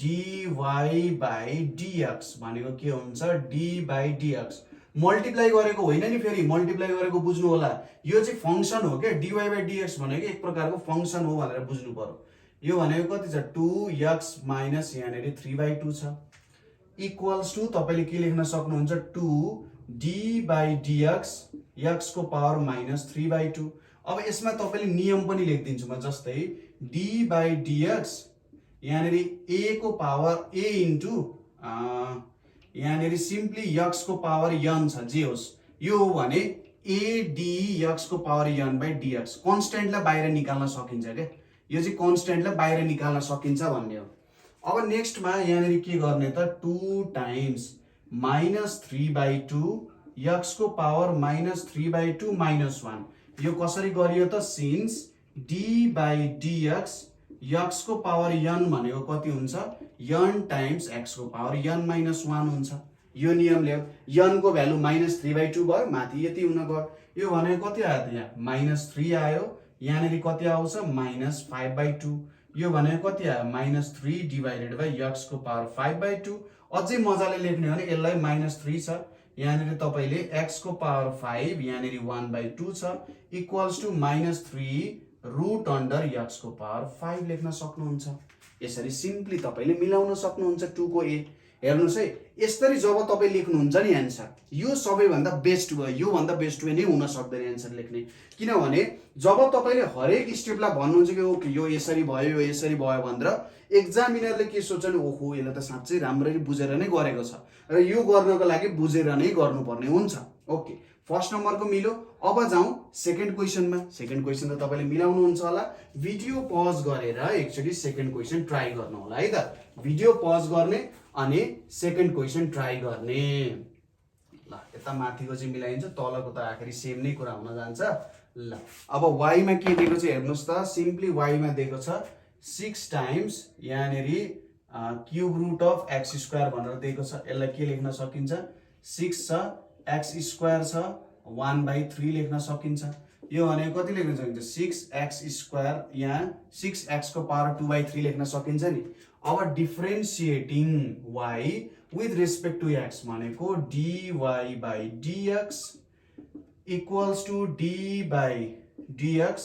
dy बाई dx भनेको के हुन्छ, d बाई dx मल्टिप्लाई गरेको होइन नि, फेरि मल्टिप्लाई गरेको बुझ्नु होला। यो चाहिँ फंक्सन हो क्या, dy बाई dx भनेको एक प्रकारको फंक्सन हो भनेर बुझ्नु पर्यो। यो भनेको कति छ, 2x माइनस यहाँनिर 3/2 छ इक्वल्स टु तपाईले के लेख्न सक्नुहुन्छ, 2d बाई dx x को पावर -3/2। अब यसमा तपाईले नियम पनि लेखिदिन्छु म, जस्तै d बाई dx यहाँनिर a को पावर a इन्टु यहाँनिर सिम्पली x को पावर n छ, जे होस् यो हो भने a d x को पावर n बाई dx। कन्स्टेन्टलाई बाहिर निकाल्न सकिन्छ क्या, यो चाहिँ कन्स्टेन्टलाई बाहिर निकाल्न सकिन्छ भन्ने हो। अब नेक्स्टमा यहाँनिर के गर्ने त, 2 टाइम्स -3/2 x को पावर -3/2 -1। यो कसरी गरियो त, since d by dx x को पावर n भनेको कति हुन्छ, n टाइम्स x को पावर n -1 हुन्छ। यो नियमले n को भ्यालु -3/2 भयो, माथि यति हुन गयो। यो भनेको कति आयो त, यहाँ -3 आयो, यहाँनिर कति आउँछ -5/2। यो भनेको कति आयो, -3 डिभाइडेड बाई x को पावर 5/2। अझै मजाले लेख्ने हो भने यसलाई -3 छ, यहाँनिर तपाईले x को पावर 5 यहाँनिर 1/2 छ equals to -3 root under x को पावर 5 लेख्न सक्नुहुन्छ। यसरी सिम्पली तपाईले मिलाउन सक्नुहुन्छ 2 को a। हेर्नुस् है, यसरी जब तपाई लेख्नुहुन्छ नि एन्सर, यो सबैभन्दा बेस्ट भयो, यो भन्दा बेस्ट वे नै हुन सक्दैन एन्सर लेख्ने। किनभने जब तपाईले हरेक स्टेपलाई भन्नुहुन्छ कि ओके यो यसरी भयो, यो यसरी भयो भनेर, एक्जामिनरले के सोच्छन्, ओहो यसले त साच्चै राम्ररी बुझेर नै गरेको छ, र यो गर्नको लागि बुझेर नै गर्नुपर्ने हुन्छ। ओके, फर्स्ट नम्बरको मिल्यो। अब जाउँ सेकेन्ड क्वेशनमा। सेकेन्ड क्वेशन त तपाईले मिलाउनुहुन्छ होला। भिडियो पज गरेर एकचोटी सेकेन्ड क्वेशन ट्राई गर्नु होला है त। भिडियो पज गर्ने अनि सेकेन्ड क्वेशन ट्राई गर्ने। ल, यता माथिको चाहिँ मिलाइन्छ, तलको त आखिरी सेम नै कुरा हुन जान्छ। ल, अब y मा के दिएको छ हेर्नुस् त, सिम्पली y मा दिएको छ 6 टाइम्स यहाँनिर cube root of x square भनेर दिएको छ। यसलाई के लेख्न सकिन्छ, 6 छ, x स्क्वायर छ, 1/3 लेख्न सकिन्छ। यो भनेको कति लेख्न सकिन्छ, 6x स्क्वायर, यहाँ 6x को पावर 2/3 लेख्न सकिन्छ नि। अब differentiating y with respect to x भनेको dy by dx equals to d by dx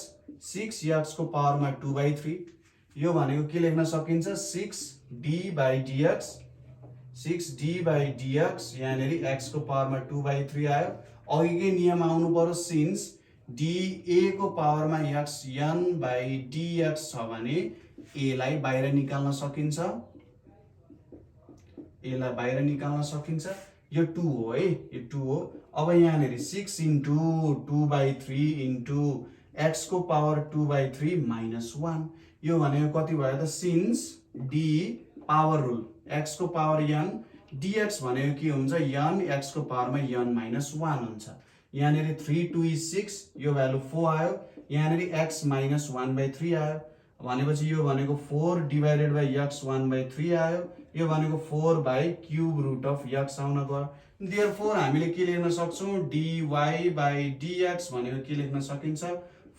6x को पावरमा 2/3। यो भनेको के लेख्न सकिन्छ, 6d by dx 6d by dx यहाँनिर x को पावरमा 2/3 आयो। अघिकै नियम आउनु पर्यो, सिन्स dA को पावरमा x n बाई dx छ भने a लाई बाहिर निकाल्न सकिन्छ, a लाई बाहिर निकाल्न सकिन्छ। यो 2 हो है, यो 2 हो। अब यहाँनिर 6 इन्टु 2/3 इन्टु x को पावर 2/3 -1। यो भनेको कति भयो त, since d power rule x को पावर n dx भनेको के हुन्छ, n x को पावरमा n -1 हुन्छ। यहाँनिर 3 2 is 6, यो भ्यालु 4 आयो, यहाँनिर x -1/3 आयो भनेपछि यो भनेको 4 डिभाइडेड बाई x 1/3 आयो। यो भनेको 4 by cube root of x आउन गयो। देयरफोर हामीले के लेख्न सक्छौं dy by dx भनेको के लेख्न सकिन्छ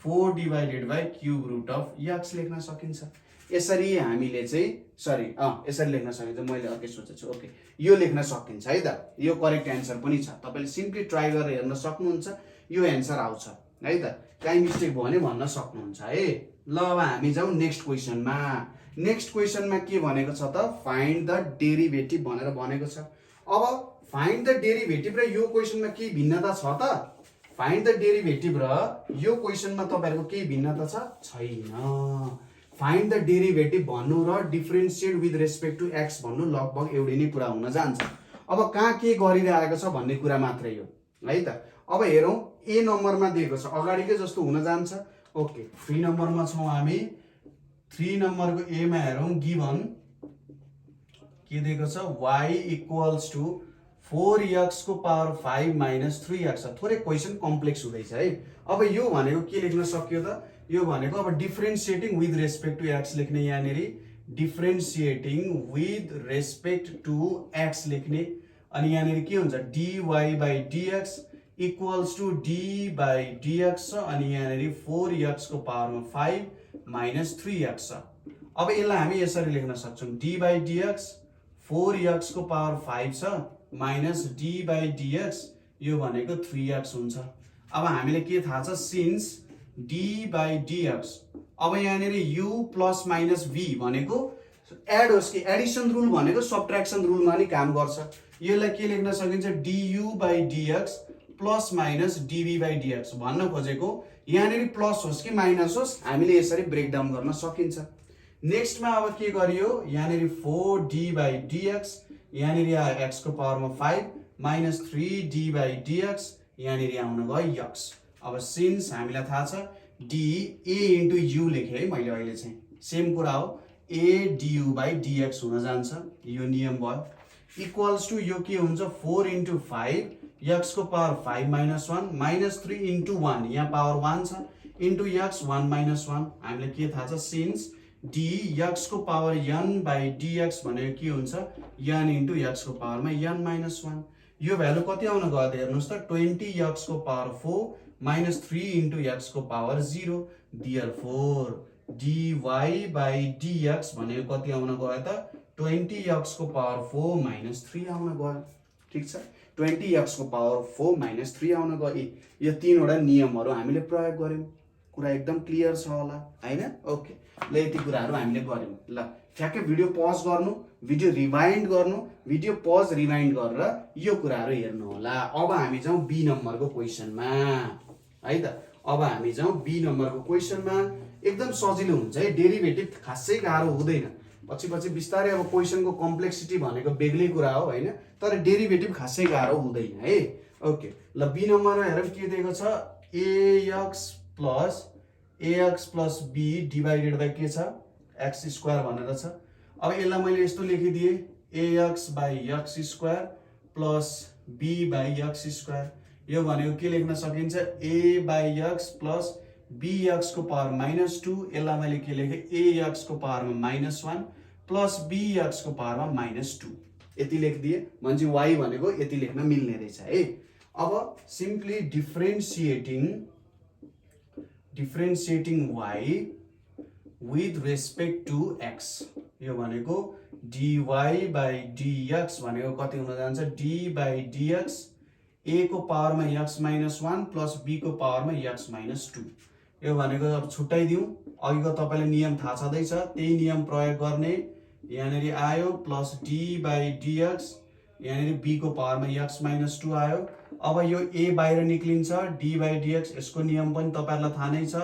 4 divided by cube root of x लेख्न सकिन्छ। यसरी हामीले चाहिँ सरी यसरी लेख्न सकिन्छ। मैले अर्कै सोचेछु। ओके, यो लेख्न सकिन्छ है त। यो करेक्ट एन्सर पनि छ। तपाईले सिम्पली ट्राई गरेर हेर्न सक्नुहुन्छ, यो एन्सर आउँछ है त। काई मिस्टेक भयो भने भन्न सक्नुहुन्छ है। ल अब हामी जाउँ नेक्स्ट क्वेशनमा। नेक्स्ट क्वेशनमा के भनेको छ त फाइन्ड द डेरिभेटिभ भनेर भनेको छ। अब फाइन्ड द डेरिभेटिभ र यो क्वेशनमा के भिन्नता छ त? फाइन्ड द डेरिभेटिभ र यो क्वेशनमा तपाईहरुको के भिन्नता छ? छैन। फाइन्ड द डेरिभेटिभ भन्नु र differentiate with respect to x भन्नु लगभग एउटै नै कुरा हुन जान्छ। अब कहाँ के गरिरहेको छ भन्ने कुरा मात्रै हो है त। अब हेरौं ए नम्बरमा दिएको छ, अगाडिकै जस्तो हुन जान्छ। ओके, 3 नम्बरमा छौं हामी। 3 नम्बरको ए मा हेरौं गिवन के दिएको छ y इक्वल्स टु 4x को पावर 5 माइनस 3x। थोरै क्वेशन कम्प्लेक्स हुँदैछ है। अब यो भनेको के लेख्न सक्यो त? यो भनेको अब differentiating with respect to x लेख्ने, यहाँनेरि differentiating with respect to x लेख्ने। अनि यहाँनेरि के हुन्छ dy by dx equals to d by dx छ। अनि यहाँनेरि 4x को पावरमा 5 माइनस 3x छ। अब यसलाई हामी यसरी लेख्न सक्छौं d by dx 4x को पावर 5 छ माइनस d by dx यो भनेको 3x हुन्छ। अब हामीले के थाहा छ सिन्स d by dx अब यहाँनेरि u प्लस माइनस v भनेको एड होस् कि एडिसन रुल भनेको सबट्र्याक्सन रुलमा नि काम गर्छ। यसलाई के लेख्न सकिन्छ du by dx plus minus dv by dx भन्न खोजेको यहाँनेरि प्लस होस् कि माइनस होस् हामीले यसरी ब्रेक डाउन गर्न सकिन्छ। नेक्स्टमा अब के गरियो यहाँनेरि 4d by dx यहाँनेरि आयो x को पावरमा 5 माइनस 3d by dx यहाँनेरि आउन गयो x। अब सिन्स हामीलाई थाहा छ d a इन्टु u लेखे है मैले अहिले चाहिँ सेम कुरा हो a du by dx हुन जान्छ, यो नियम भयो। इक्वल्स टु यो के हुन्छ 4 इन्टु 5 x को पावर 5 माइनस 1 माइनस 3 इन्टु 1 यहाँ पावर 1 छ इन्टु x 1 माइनस 1। हामीले के थाहा छ सिन्स d x को पावर n बाई dx भनेको के हुन्छ n इन्टु x को पावरमा n माइनस 1। यो भ्यालु कति आउन गयो त हेर्नुस् त 20x को पावर 4 माइनस 3 इन्टु x को power 0। Therefore dy by dx भनेको कति आउन गयो त 20x को पावर 4 माइनस 3 आउन गयो। ठीक छ, 20x को पावर 4 माइनस 3 आउन गयो। यो तीनवटा नियमहरु हामीले प्रयोग गर्यौं। कुरा एकदम क्लियर छ होला हैन? ओके, ल यति कुराहरु हामीले गर्यौं। ल ठ्याक्कै भिडियो पज गर्नु, भिडियो रिवाइन्ड गर्नु, भिडियो पज रिवाइन्ड गरेर यो कुराहरु हेर्नु होला। अब हामी जाउँ बी नम्बरको क्वेशनमा है त। अब हामी जाउँ बी नम्बरको क्वेशनमा। एकदम सजिलो हुन्छ है, डेरिभेटिभ खासै गाह्रो हुँदैन। पछि पछि बिस्तारै अब क्वेशनको कम्प्लेक्सिटी भनेको बेग्लै कुरा हो हैन, तर डेरिभेटिभ खासै गाह्रो हुँदैन है। ओके, ल बी नम्बरमा हेरौँ के दिएको छ ax plus b divided by के छ x स्क्वायर भनेर छ। अब यसलाई मैले यस्तो लेखिदिए ax by x square plus b by x square. यो भनेको के लेख्न सकिन्छ a by x plus bx को पावर माइनस 2। यसलाई मैले के लेखेँ ax को पावरमा माइनस 1 प्लस bx को पावरमा माइनस 2 यति लेखिदिए भने y भनेको यति लेख्न मिल्ने रहेछ है। अब simply डिफरेन्शिएटिङ y with respect to x यो भनेको dy by dx भनेको कति हुन जान्छ d by dx a को पावरमा x माइनस 1 प्लस b को पावरमा x माइनस 2। यो भनेको अब छुट्याइदिउँ, अघिको तपाईलाई नियम थाहा छँदैछ, त्यही नियम प्रयोग गर्ने। यहाँनेरि आयो प्लस d by dx यहाँनेरि b को पावरमा x माइनस 2 आयो। अब यो a बाहिर निक्लिन्छ d by dx यसको नियम पनि तपाईहरुलाई थाहा नै छ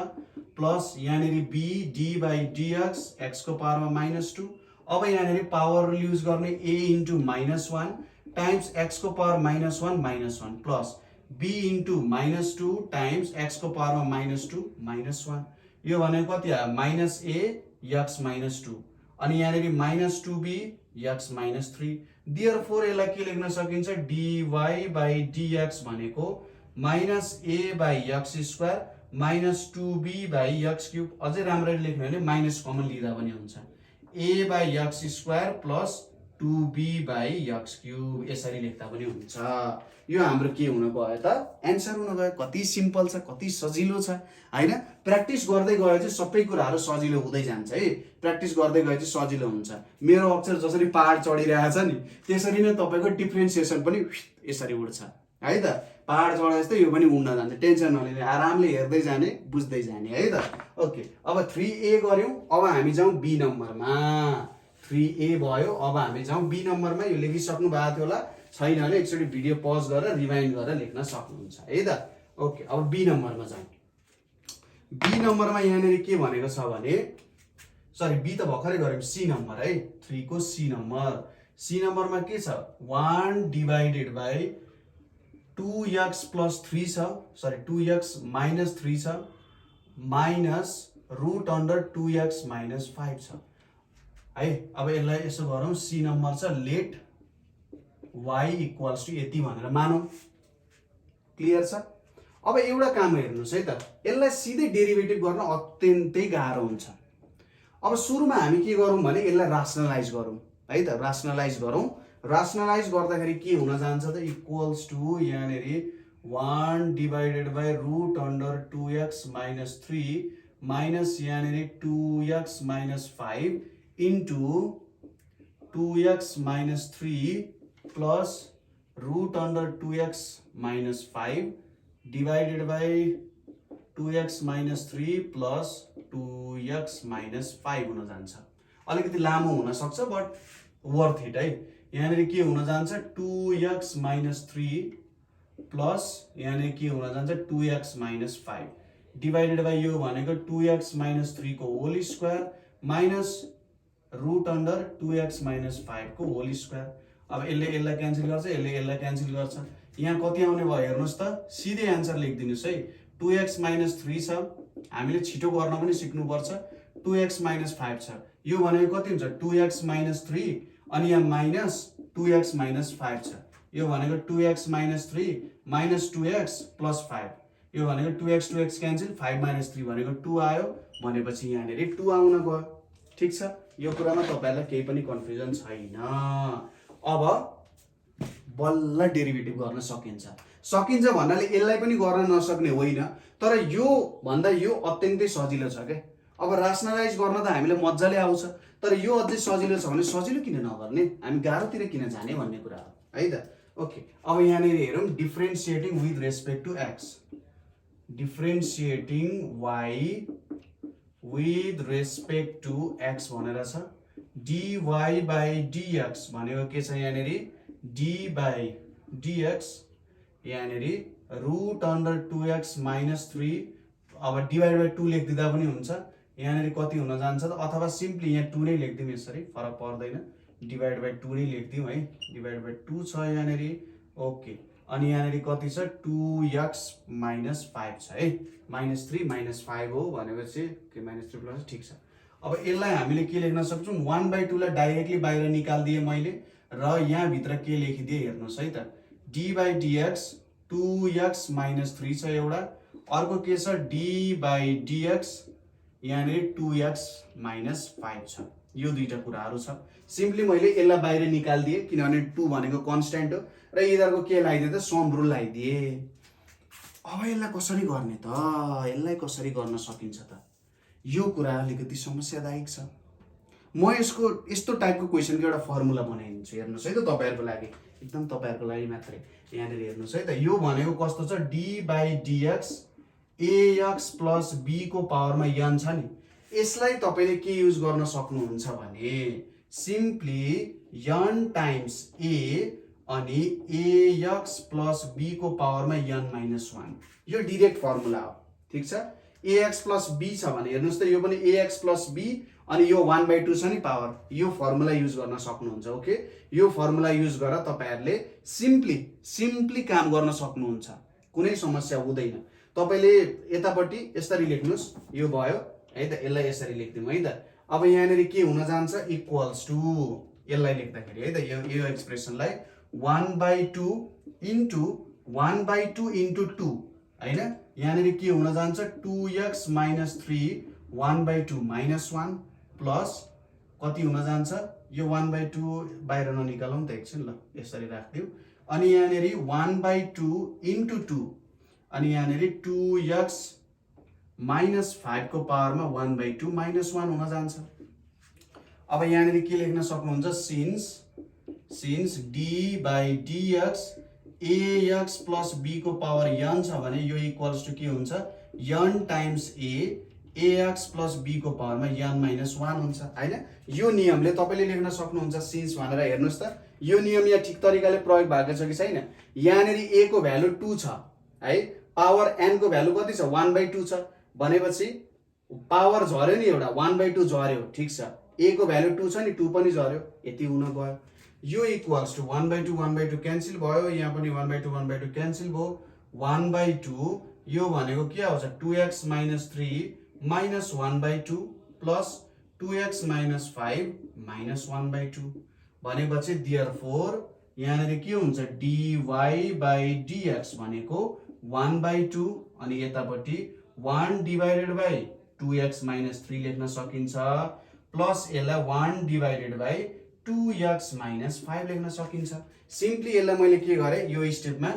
प्लस यहाँनेरि b d by dx x को पावरमा माइनस 2। अब यहाँनेरि पावर युज गर्ने a into minus 1 times x को power minus 1 plus b into minus 2 times x को पावरमा माइनस 2 माइनस 1। यो भनेको कति आयो माइनस a x माइनस 2 अनि यहाँनेरि minus 2b x minus 3। Therefore यसलाई के लेख्न सकिन्छ dy by dx भनेको minus a by x square minus 2b by x cube. अझै राम्ररी लेख्नु भने माइनस कमन लिँदा पनि हुन्छ a by x square plus 2b/x³ यसरी लेख्दा पनि हुन्छ। यो हाम्रो के हुन गयो त एन्सर हुन गयो। कति सिम्पल छ, कति सजिलो छ हैन। प्र्याक्टिस गर्दै गयो चाहिँ सबै कुराहरू सजिलो हुँदै जान्छ है। प्र्याक्टिस गर्दै गयो चाहिँ सजिलो हुन्छ। मेरो अक्षर जसरी पहाड चढिरहेछ नि त्यसरी नै तपाईको डिफ्रेन्सिएसन पनि यसरी उड्छ है त। पहाड चढे जस्तै यो पनि उड्न जान्छ। टेन्सन नलिने, आरामले हेर्दै जाने, बुझ्दै जाने है त। ओके, अब 3A गर्यौं। अब हामी जाउँ B नम्बरमा। 3A भयो। अब हामी जाउँ B नम्बरमा। यो लेखिसक्नु भएको थियो होला, छैन भने एकचोटि भिडियो पज गरेर रिवाइन्ड गरेर लेख्न सक्नुहुन्छ है त। ओके, अब B नम्बरमा जाउँ। B नम्बरमा यहाँनिर के भनेको छ भने, सरी B त भर्खरै गर्यौं, C नम्बर है। 3 को C नम्बर। C नम्बरमा के छ, 1 डिवाइडेड बाइ 2x + 3 छ, सरी 2x - 3 छ, माइनस रुट अन्डर 2x - 5 छ है। अब यसलाई यसो गरौँ, C नम्बर छ लेट y = यति भनेर मानौँ। क्लियर छ। अब एउटा काम हेर्नुस् है त, यसलाई सिधै डेरिभेटिभ गर्न अत्यन्तै गाह्रो हुन्छ। अब सुरुमा हामी के गरौँ भने यसलाई रासनलाइज गरौँ है त। रासनलाइज गरौँ। रासनलाइज गर्दाखेरि के हुन जान्छ त, = यहाँनिर 1 divided by root under 2x - 3 minus यहाँनिर 2x - 5 into 2x - 3 plus root under 2x - 5 divided by 2x - 3 plus 2x - 5 हुन जान्छ। अलिकति लामो हुन सक्छ बट वर्थ इट है। यहाँनिर के हुन जान्छ, 2x - 3 प्लस यहाँनिर के हुन जान्छ, 2x - 5 डिवाइडेड बाइ यो भनेको 2x - 3 को whole square minus root under 2x - 5 को होल स्क्वायर। अब यसले यसलाई क्यान्सल गर्छ, यसले यसलाई क्यान्सल गर्छ। यहाँ कति आउने भयो हेर्नुस् त, सिधै आन्सर लेखिदिनुस् है। 2x - 3 छ, हामीले छिटो गर्न पनि सिक्नुपर्छ। 2x - 5 छ, यो भनेको कति हुन्छ, 2x - 3 अनि यहाँ माइनस 2x - 5 छ। यो भनेको 2x - 3 माइनस 2x प्लस 5। यो भनेको 2x 2x क्यान्सल, 5 - 3 भनेको 2 आयो भनेपछि यहाँनिर 2 आउन गयो। ठिक छ, यो कुरामा तपाईहरुलाई केही पनि कन्फ्युजन छैन। अब बल्ल डेरिभेटिभ गर्न सकिन्छ। सकिन्छ भन्नाले यसलाई पनि गर्न नसक्ने होइन, तर यो भन्दा यो अत्यन्तै सजिलो छ के। अब रासनलाइज गर्न त हामीले मज्जाले आउँछ, तर यो अझै सजिलो छ भने सजिलो किन नगर्ने, हामी गाह्रोतिर किन जाने भन्ने कुरा हो है त। ओके, अब यहाँनिर हेरौँ, differentiating with respect to x, differentiating y with respect to x भनेर छ। dy/dx भनेको के छ, यहाँनिर d/dx यहाँनिर रुट अन्डर 2x - 3, अब डिवाइड बाइ 2 लेखिदिँदा पनि हुन्छ। यहाँनिर कति हुन जान्छ त, अथवा सिम्पली यहाँ 2 नै लेखिदिउँ, यसरी फरक पर्दैन, डिवाइड बाइ 2 नै लेखिदिउँ है। डिवाइड बाइ 2 छ यहाँनिर। ओके, अनि यहाँनिर कति छ, 2x - 5 छ है। -3 - 5 हो भनेपछि के -3 प्लस, ठिक छ। अब यसलाई हामीले के लेख्न सक्छौँ, 1/2 लाई डाइरेक्टली बाहिर निकालिदिए मैले, र यहाँ भित्र के लेखिदिए हेर्नुस् है त, d/dx 2x - 3 छ एउटा, अर्को के छ, d/dx यहाँनिर 2x - 5 छ। यो दुईटा कुराहरू छ। सिम्पली मैले यसलाई बाहिर निकालिदिए किनभने 2 भनेको कन्स्ट्यान्ट हो, र यिनीहरूको के लगाइदिए त, सम रुल लगाइदिए। अब यसलाई कसरी गर्ने त, यसलाई कसरी गर्न सकिन्छ त, यो कुरा अलिकति समस्यादायक छ। म यसको यस्तो टाइपको क्वेसनको एउटा फर्मुला बनाइदिन्छु, हेर्नुस् है त, तपाईहरुको लागि, एकदम तपाईहरुको लागि मात्रै। यहाँनिर हेर्नुस् है त, यो भनेको कस्तो छ, d/dx ax प्लस b को पावरमा n छ नि, यसलाई तपाईले के युज गर्न सक्नुहुन्छ भने सिम्पली n टाइम्स a अनि ax प्लस b को पावरमा n - 1, यो डाइरेक्ट फर्मुला हो। ठीक छ, ax प्लस b छ भने हेर्नुस् त, यो पनि ax प्लस b अनि यो 1/2 छ नि पावर, यो फर्मुला युज गर्न सक्नुहुन्छ। ओके, यो फर्मुला युज गरेर तपाईहरुले सिम्पली काम गर्न सक्नुहुन्छ, कुनै समस्या हुँदैन। तपाईले यतापट्टि यसरी लेख्नुस्, यो भयो है त, यसलाई यसरी लेख्दिउँ है त। अब यहाँनिर के हुन जान्छ, इक्वल्स टु, यसलाई लेख्दाखेरि है त, यो एक्सप्रेसनलाई 1/2 इन्टु 1/2 इन्टु 2 हैन, यहाँनिर के हुन जान्छ, 2x - 3 1/2 - 1 प्लस कति हुन जान्छ, यो 1/2 बाहिर ननिकालौँ त एकछिन ल यसरी राखिदिऊ अनि यहाँनेरि 1/2 इन्टु 2 अनि यहाँनेरि 2x - 5 को पावरमा 1/2 - 1 हुन जान्छ। अब यहाँनेरि के लेख्न सक्नुहुन्छ सिन्स d/dx ax + b को पावर n छ भने यो इक्वल्स टु के हुन्छ n टाइम्स ax + b को पावरमा n - 1 हुन्छ हैन। यो नियमले तपाईले लेख्न सक्नुहुन्छ सिन्स भनेर हेर्नुस् त यो नियम यहाँ ठीक तरिकाले प्रयोग भएको छ कि छैन। यहाँनेरि a को भ्यालु 2 छ है पावर n को भ्यालु कति छ 1/2 छ भनेपछि पावर झर्यो नि एउटा 1/2 झर्यो ठीक छ a को भ्यालु 2 छ नि 2 पनि झर्यो यति हुन गयो। यो इक्वल्स टु 1/2 क्यान्सल भयो यहाँ पनि 1/2 क्यान्सल भयो 1/2 यो भनेको के आउँछ 2x - 3 - 1/2 प्लस 2x - 5 - 1/2 भनेपछि देयरफोर यहाँनेरि के हुन्छ dy/dx भनेको 1/2 अनि यतापट्टि 1/2x - 3 लेख्न सकिन्छ प्लस यसलाई 1/2x - 5 लेख्न सकिन्छ। सिम्पली यसलाई मैले के गरे यो स्टेपमा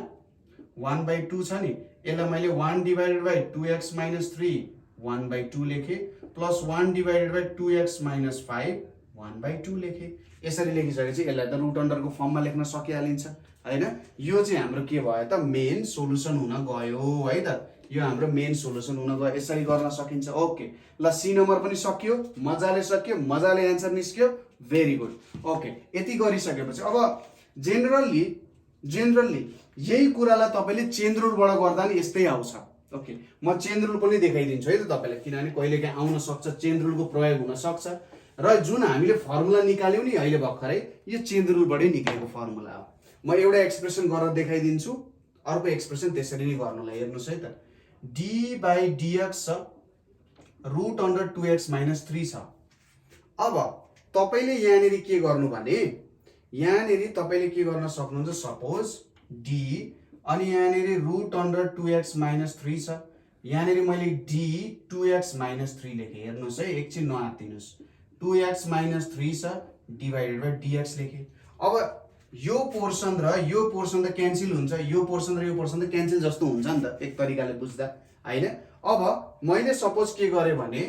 1/2 छ नि यसलाई मैले 1/2x - 3 1/2 लेखे प्लस 1/2x - 5 1/2 लेखे। यसरी लेखिसकेपछि यसलाई त रुट अन्डरको फर्ममा लेख्न सकिहालिन्छ हैन। यो चाहिँ हाम्रो के भयो त मेन सोलुसन हुन गयो है त यो हाम्रो मेन सोलुसन हुन गयो यसरी गर्न सकिन्छ। ओके ल सी नम्बर पनि सकियो मजाले सकियो मजाले एन्सर निस्क्यो भेरी गुड। ओके यति गरिसकेपछि अब जेनरली यही कुरालाई तपाईले चेन रुलबाट गर्दा नि यस्तै आउँछ। ओके म चेन रुल पनि देखाइदिन्छु है त तपाईलाई किनभने कहिलेकाहीँ आउन सक्छ चेन रुलको प्रयोग हुन सक्छ र जुन हामीले फर्मुला निकाल्यौ नि अहिले भर्खरै यो चेन रुलबाटै निक्लेको फर्मुला हो। म एउटा एक्सप्रेसन गरेर देखाइदिन्छु अर्को एक्सप्रेसन त्यसरी नै गर्नुलाई हेर्नुस् है त d/dx छ रुट अन्डर 2x - 3 छ। अब तपाईले यहाँनेरि के गर्नु भने यहाँनेरि तपाईले के गर्न सक्नुहुन्छ सपोज d अनि यहाँनेरि रुट अन्डर 2x - 3 छ यहाँनेरि मैले d 2x - 3 लेखे हेर्नुस् है एकछिन नआत्तिनुस् 2x - 3 छ /dx लेखे। अब यो पोर्सन त क्यान्सल हुन्छ यो पोर्सन त क्यान्सल जस्तो हुन्छ नि त एक तरिकाले बुझ्दा हैन। अब मैले सपोज के गरे भने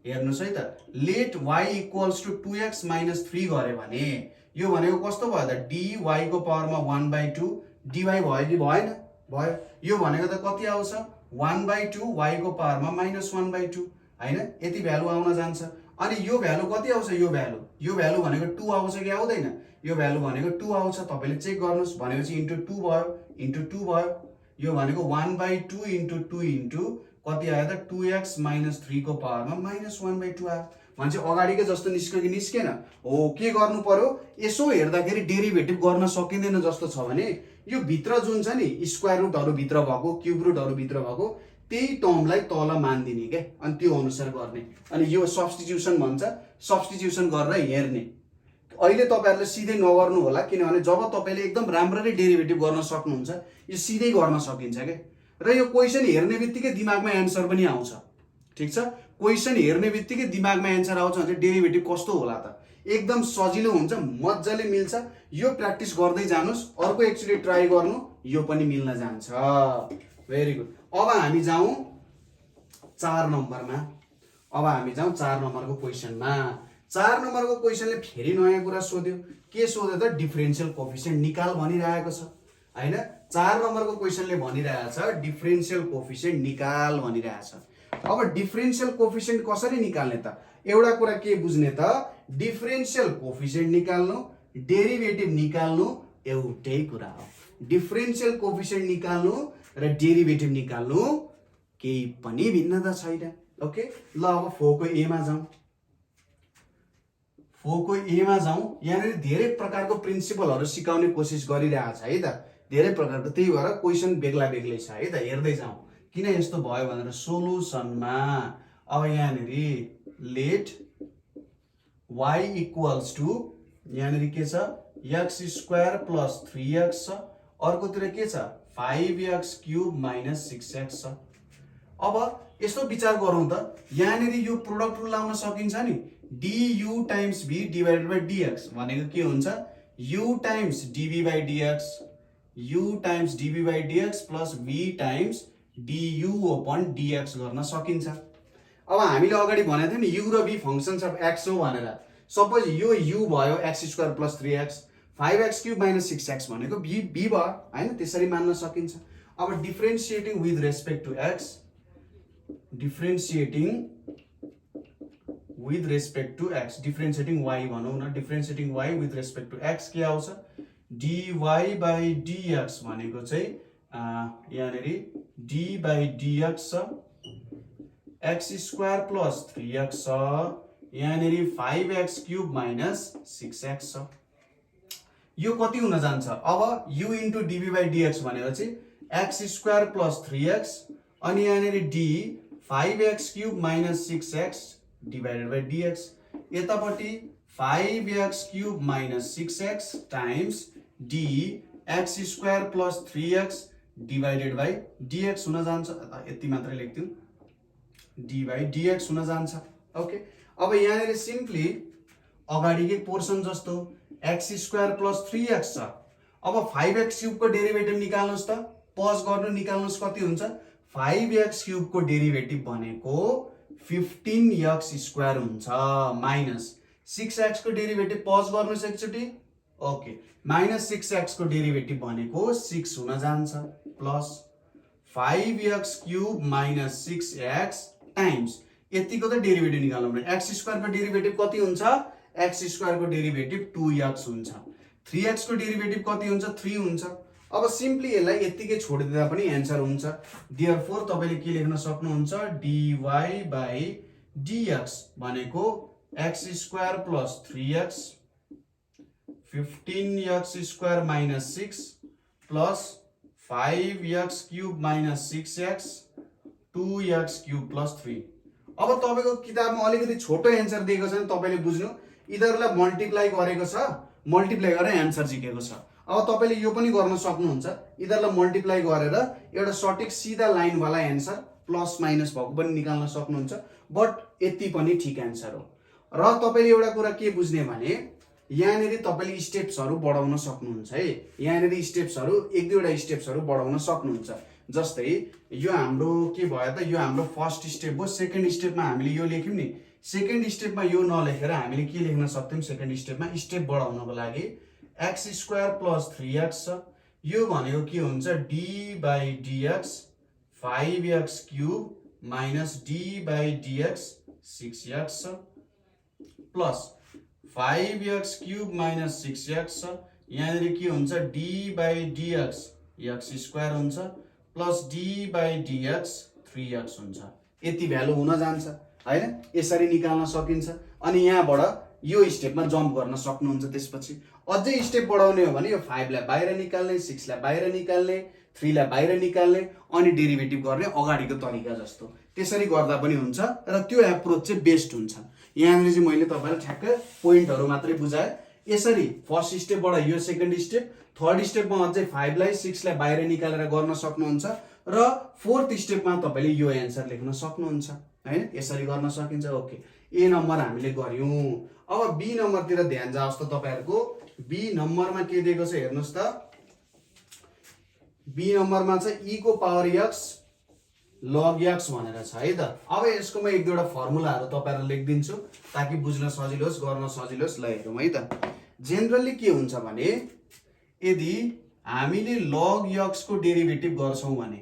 हेर्नुस् है त late y equals to 2x - 3 गरे भने यो भनेको कस्तो भयो त dy को पावरमा 1/2 dy भयो कि भएन भयो यो भनेको त कति आउँछ 1/2 y को पावरमा -1/2 हैन यति भ्यालु आउन जान्छ। अनि यो भ्यालु कति आउँछ यो भ्यालु भनेको 2 आउँछ कि आउँदैन यो भ्यालु भनेको 2 आउँछ तपाईले चेक गर्नुस् भनेपछि इन्टु 2 भयो यो भनेको 1/2 इन्टु 2 इन्टु कति आयो त 2x - 3 को पावरमा -1/2 आयो भन्छ अगाडिकै जस्तो निस्क्यो कि निस्केन हो के गर्नु पर्यो यसो हेर्दाखेरि डेरिभेटिभ गर्न सकिँदैन जस्तो छ भने यो भित्र जुन छ नि स्क्वायर रुटहरु भित्र भएको क्युब रुटहरु भित्र भएको त्यही टर्मलाई तल मान्दिने के अनि त्यो अनुसार गर्ने अनि यो सब्स्टिट्युसन भन्छ सब्स्टिट्युसन गरेर हेर्ने। अहिले तपाईहरुले सिधै नगर्नु होला किनभने जब तपाईले एकदम राम्ररी डेरिभेटिभ गर्न सक्नुहुन्छ यो सिधै गर्न सकिन्छ के र यो क्वेशन हेर्ने बित्तिकै दिमागमा एन्सर पनि आउँछ ठीक छ। क्वेशन हेर्ने बित्तिकै दिमागमा एन्सर आउँछ भने डेरिभेटिभ कस्तो होला त एकदम सजिलो हुन्छ मज्जाले मिल्छ। यो प्र्याक्टिस गर्दै जानुस् अर्को एकचोटी ट्राई गर्नु यो पनि मिल्न जान्छ भेरी गुड। अब हामी जाउँ 4 नम्बरमा 4 नम्बरको क्वेशनमा 4 नम्बरको क्वेशनले फेरि नयाँ कुरा सोध्यो के सोध्यो त डिफरेन्शियल कोएफिसिएन्ट निकाल भनिरहेको छ हैन। 4 नम्बरको क्वेशनले भनिरहेछ डिफरेन्शियल कोएफिसिएन्ट निकाल भनिरहेछ। अब डिफरेन्शियल कोएफिसिएन्ट कसरी निकाल्ने त एउटा कुरा के बुझ्ने त डिफरेन्शियल कोएफिसिएन्ट निकाल्नु डेरिभेटिभ निकाल्नु एउटै कुरा हो। डिफरेन्शियल कोएफिसिएन्ट निकाल्नु र डेरिभेटिभ निकाल्नु केही पनि भिन्नता छैन। ओके ल अब 4 को ए मा जाउँ 4 को ए मा जाउँ यहाँनेरि धेरै प्रकारको प्रिन्सिपलहरु सिकाउने कोसिस गरिरहेछ है त धेरै प्रकारको त्यही भएर क्वेशन बेग्लै छ है त हेर्दै जाउँ किन यस्तो भयो भनेर सोलुसनमा अब यहाँनेरि लेट y इक्वल्स टु यहाँनेरि के छ x² + 3x छ अर्कोतिर के छ 5x³ - 6x छ। अब यस्तो विचार गरौँ त, यहाँनिर यो प्रोडक्ट रुल लाउन सकिन्छ नि, du times v divided by dx भनेको के हुन्छ, u times dv by dx, u times dv by dx plus v times du upon dx गर्न सकिन्छ। अब हामीले अगाडि भनेको थियौँ नि u र v फङ्सन्स अफ x हो भनेर। सपोज यो u भयो x square plus 3x, 5x cube minus 6x भनेको v भयो हैन, त्यसरी मान्न सकिन्छ। अब differentiating with respect to x, differentiating with respect to x, differentiating y भनौँ न, differentiating y with respect to x के आउँछ, dy बाई dx भनेको चाहिँ यहाँनिर d बाई dx छ, x स्क्वायर प्लस 3x छ, यहाँनिर 5x क्यूब माइनस 6x छ। यो कति हुन जान्छ, अब u into dv by dx भनेको चाहिँ x स्क्वायर प्लस 3x अनि यहाँनिर d 5x cube minus 6x divided by dx, यतापट्टि 5x cube minus 6x times d x square plus 3x divided by dx हुन जान्छ। यति मात्रै लेख्थ्यौँ, d बाई dx हुन जान्छ। ओके, अब यहाँनिर सिम्पली अगाडिकै पोर्सन जस्तो x स्क्वायर प्लस 3x छ। अब 5x क्यूबको डेरिभेटिभ निकाल्नुहोस् त, पज गर्नु, निकाल्नुहोस् कति हुन्छ, 5x क्यूबको डेरिभेटिभ भनेको 15x स्क्वायर हुन्छ माइनस 6x को डेरिभेटिभ, पज गर्नुहोस् एकचोटि, ओके, माइनस 6x को डेरिभेटिभ भनेको 6 हुन जान्छ plus 5x cube minus 6x times यतिको त डेरिभेटिभ निकाल्नु भने x स्क्वायर को डेरिभेटिभ कति हुन्छ, x स्क्वायर को डेरिभेटिभ 2x हुन्छ, 3x को डेरिभेटिभ कति हुन्छ, 3 हुन्छ। अब सिम्पली यसलाई यतिकै छोडिदिँदा पनि एन्सर हुन्छ। देयरफोर तपाईले के लेख्न सक्नुहुन्छ, dy बाई dx भनेको x square plus 3x 15x square minus 6 plus 5x cube minus 6x 2x cube plus 3। अब तपाईको किताबमा अलिकति छोटो एन्सर दिएको छ नि, तपाईले बुझ्नु, यिनीहरुलाई मल्टिप्लाई गरेको छ, मल्टिप्लाई गरेर एन्सर जिकेको छ। अब तपाईले यो पनि गर्न सक्नुहुन्छ, यिनीहरुलाई मल्टिप्लाई गरेर एउटा सटिक सिधा लाइन वाला एन्सर प्लस माइनस भएको पनि निकाल्न सक्नुहुन्छ, बट यति पनि ठीक एन्सर हो। र तपाईले एउटा कुरा के बुझ्ने भने यहाँनिर तपाईले स्टेप्सहरु बढाउन सक्नुहुन्छ है, यहाँनिर स्टेप्सहरु एक दुईवटा स्टेप्सहरु बढाउन सक्नुहुन्छ। जस्तै यो हाम्रो के भयो त, यो हाम्रो फर्स्ट स्टेप हो, सेकेन्ड स्टेपमा हामीले यो लेख्यौं नि, सेकेन्ड स्टेपमा यो नलेखेर हामीले के लेख्न सक्थ्यौं, सेकेन्ड स्टेपमा स्टेप बढाउनको लागि x स्क्वायर प्लस 3x छ, यो भनेको के हुन्छ, d by dx 5x cube minus d by dx 6x छ plus 5x cube minus 6x छ, यहाँनिर के हुन्छ, d by dx x square हुन्छ plus d by dx 3x हुन्छ। यति भ्यालु हुन जान्छ हैन, यसरी निकाल्न सकिन्छ। अनि यहाँबाट यो स्टेपमा जम्प गर्न सक्नुहुन्छ। त्यसपछि अझै स्टेप बढाउने हो भने यो 5 लाई बाहिर निकाल्ने, 6 लाई बाहिर निकाल्ने, 3 लाई बाहिर निकाल्ने अनि डेरिभेटिभ गर्ने अगाडिको तरिका जस्तो, त्यसरी गर्दा पनि हुन्छ र त्यो एप्रोच चाहिँ बेस्ट हुन्छ। यहाँनिर चाहिँ मैले तपाईलाई ठ्याक्क पोइन्टहरु मात्रै बुझाए। यसरी फर्स्ट स्टेपबाट यो सेकेन्ड स्टेप, थर्ड स्टेपमा अझै 5 लाई 6 लाई बाहिर निकालेर गर्न सक्नुहुन्छ र फोर्थ स्टेपमा तपाईले यो एन्सर लेख्न सक्नुहुन्छ हैन, यसरी गर्न सकिन्छ। ओके, ए नम्बर हामीले गर्यौं। अब बी नम्बरतिर ध्यान जाओस् त तपाईहरुको। बी नम्बरमा के दिएको छ हेर्नुस् त, बी नम्बरमा चाहिँ e को पावर x log x भनेर छ है त। अब यसको म एक दुईवटा फर्मुलाहरु तपाईहरुलाई लेख्दिन्छु ताकि बुझ्न सजिलो होस्, गर्न सजिलो होस्। ल हेरौँ है त। जेनरली के हुन्छ भने यदि हामीले log x को डेरिभेटिभ गर्छौं भने,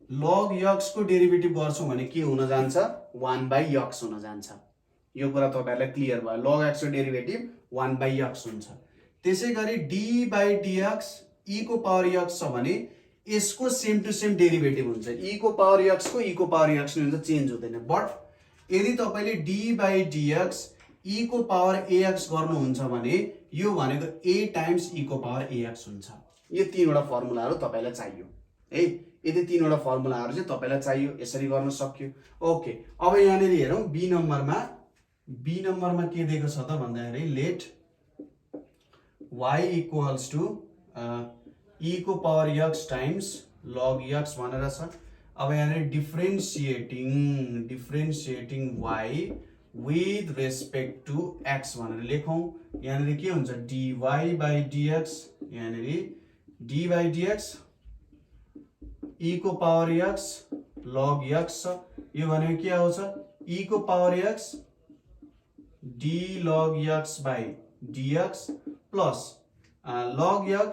log x को डेरिभेटिभ गर्छौं भने के हुन जान्छ, 1/x हुन जान्छ। यो कुरा तपाईहरुलाई क्लियर भयो, log x को डेरिभेटिभ 1/x हुन्छ। त्यसैगरी d बाई dx e को पावर x छ भने यसको सेम टु सेम डेरिभेटिभ हुन्छ। e को पावर x को e को पावर x नै हुन्छ, चेन्ज हुँदैन। बट यदि तपाईले d बाई dx e को पावर ax गर्नुहुन्छ भने यो भनेको a टाइम्स e को पावर ax हुन्छ। यो तीनवटा फर्मुलाहरु तपाईलाई चाहियो है, यदि तीनवटा फर्मुलाहरु चाहिँ तपाईलाई चाहियो, यसरी गर्न सक्यो। ओके, अब यहाँनिर हेरौँ बी नम्बरमा के दिएको छ त भन्दाखेरि let y equals to e को power x times log x भनेर छ। अब यहाँनिर differentiating y with respect to x भनेर लेखौँ। यहाँनिर के हुन्छ dy by dx, यहाँनिर d by dx e को पावर x log x छ। यो भनेको के आउँछ e को power x d log x by dx plus log x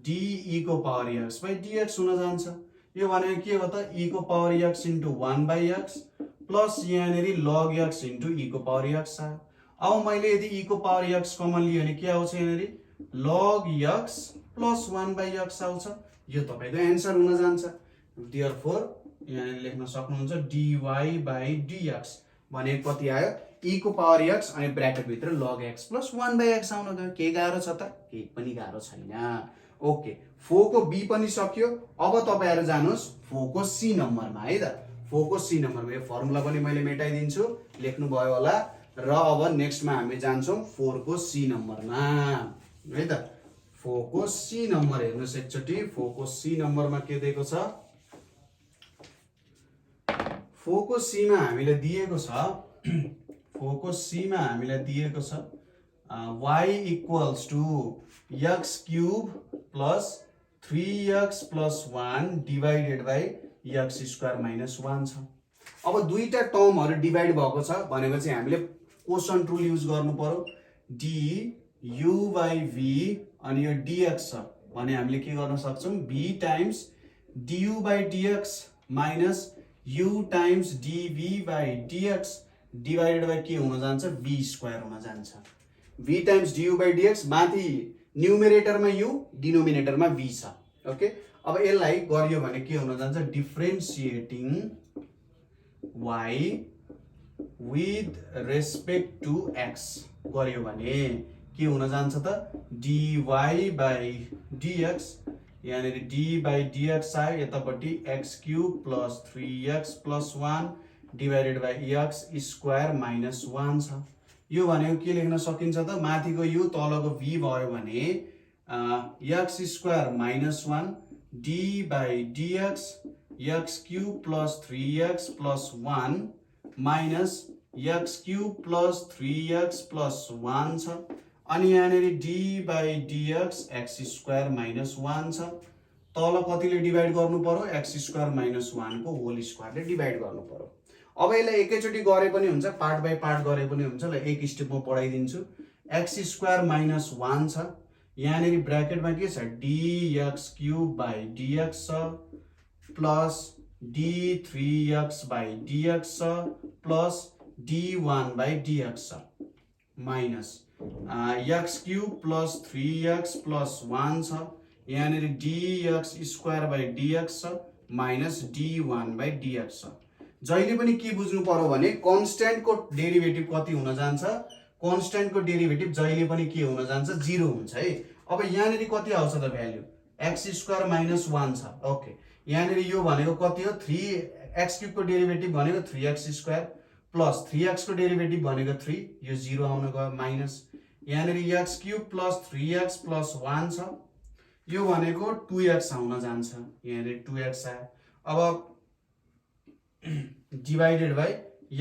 d e को पावर x by dx हुन जान्छ। यो भनेको के हो त e को power x into 1 by x plus यहाँनिर log x into e को पावर x आयो। अब मैले यदि e को पावर x कमन लियो भने के आउँछ यहाँनिर log x plus 1 by x आउँछ। यो तपाईको एन्सर हुन जान्छ। देयरफोर यहाँनिर लेख्न सक्नुहुन्छ dy by dx भनेको कति आयो e को पावर x अनि ब्र्याकेट भित्र log x plus 1 by x आउन गयो। के गाह्रो छ त केही पनि गाह्रो छैन। ओके 4 को बी पनि सक्यो। अब तपाईहरु जानुस् 4 को सी नम्बरमा है त। 4 को सी नम्बरमा यो फर्मुला पनि मैले मेटाइदिन्छु लेख्नु भयो होला। र अब नेक्स्टमा हामी जान्छौं 4 को सी नम्बरमा है त। 4 को सी नम्बर हेर्नुस् एकचोटी। 4 को सी नम्बरमा के दिएको छ 4 को सी मा हामीले दिएको छ 4 को सी मा हामीले दिएको छ y equals to x cube plus 3x plus 1 divided by x square minus 1 छ। अब दुईटा टर्महरु डिवाइड भएको छ भनेको चाहिँ हामीले कोशन्ट रुल युज गर्नु पर्यो। d u by v अनि यो dx छ भने हामीले के गर्न सक्छौं b times du by dx minus u times dv by dx divided by के हुन जान्छ v स्क्वायर हुन जान्छ। v times du by dx माथि न्युमरेटरमा u डिनोमिनेटरमा v छ। ओके अब यसलाई गरियो भने के हुन जान्छ differentiating y with respect to x गरियो भने के हुन जान्छ त dy by dx यहाँनिर d by dx आयो यतापट्टि x cube plus 3x plus 1 divided by x square minus 1 छ। यो भनेको के लेख्न सकिन्छ त माथिको u तलको v भयो भने x square minus 1 d by dx x cube plus 3x plus 1 minus x cube plus 3x plus 1 छ। अनि यहाँनिर d by dx x square minus 1 छ। तल कतिले डिवाइड गर्नु पर्यो x स्क्वायर माइनस 1 को होल स्क्वायरले डिवाइड गर्नु पर्यो। अब यसलाई एकैचोटी गरे पनि हुन्छ पार्ट बाइ पार्ट गरे पनि हुन्छ। ल एक स्टेपमा पढाइदिन्छु। x स्क्वायर माइनस 1 छ। यहाँनिर ब्र्याकेटमा के छ dx क्यूब बाइ dx छ प्लस d3x बाइ dx छ प्लस d1 बाइ dx छ minus x cube plus 3x plus 1 छ। यहाँनिर dx स्क्वायर बाइ dx छ माइनस d1 बाइ dx छ। जहिले पनि के बुझ्नु पर्यो भने कन्स्ट्यान्ट को डेरिभेटिभ कति हुन जान्छ कन्स्ट्यान्ट को डेरिभेटिभ जहिले पनि के हुन जान्छ 0 हुन्छ है। अब यहाँनिर कति आउँछ त भ्यालु x स्क्वायर माइनस 1 छ। ओके यहाँनिर यो भनेको कति हो 3x क्यूब को डेरिभेटिभ भनेको 3x स्क्वायर प्लस 3x को डेरिभेटिभ भनेको 3 यो 0 आउन गयो माइनस यहाँनिर x cube plus 3x plus 1 छ। यो भनेको 2x आउन जान्छ यहाँनिर 2x आयो। अब divided by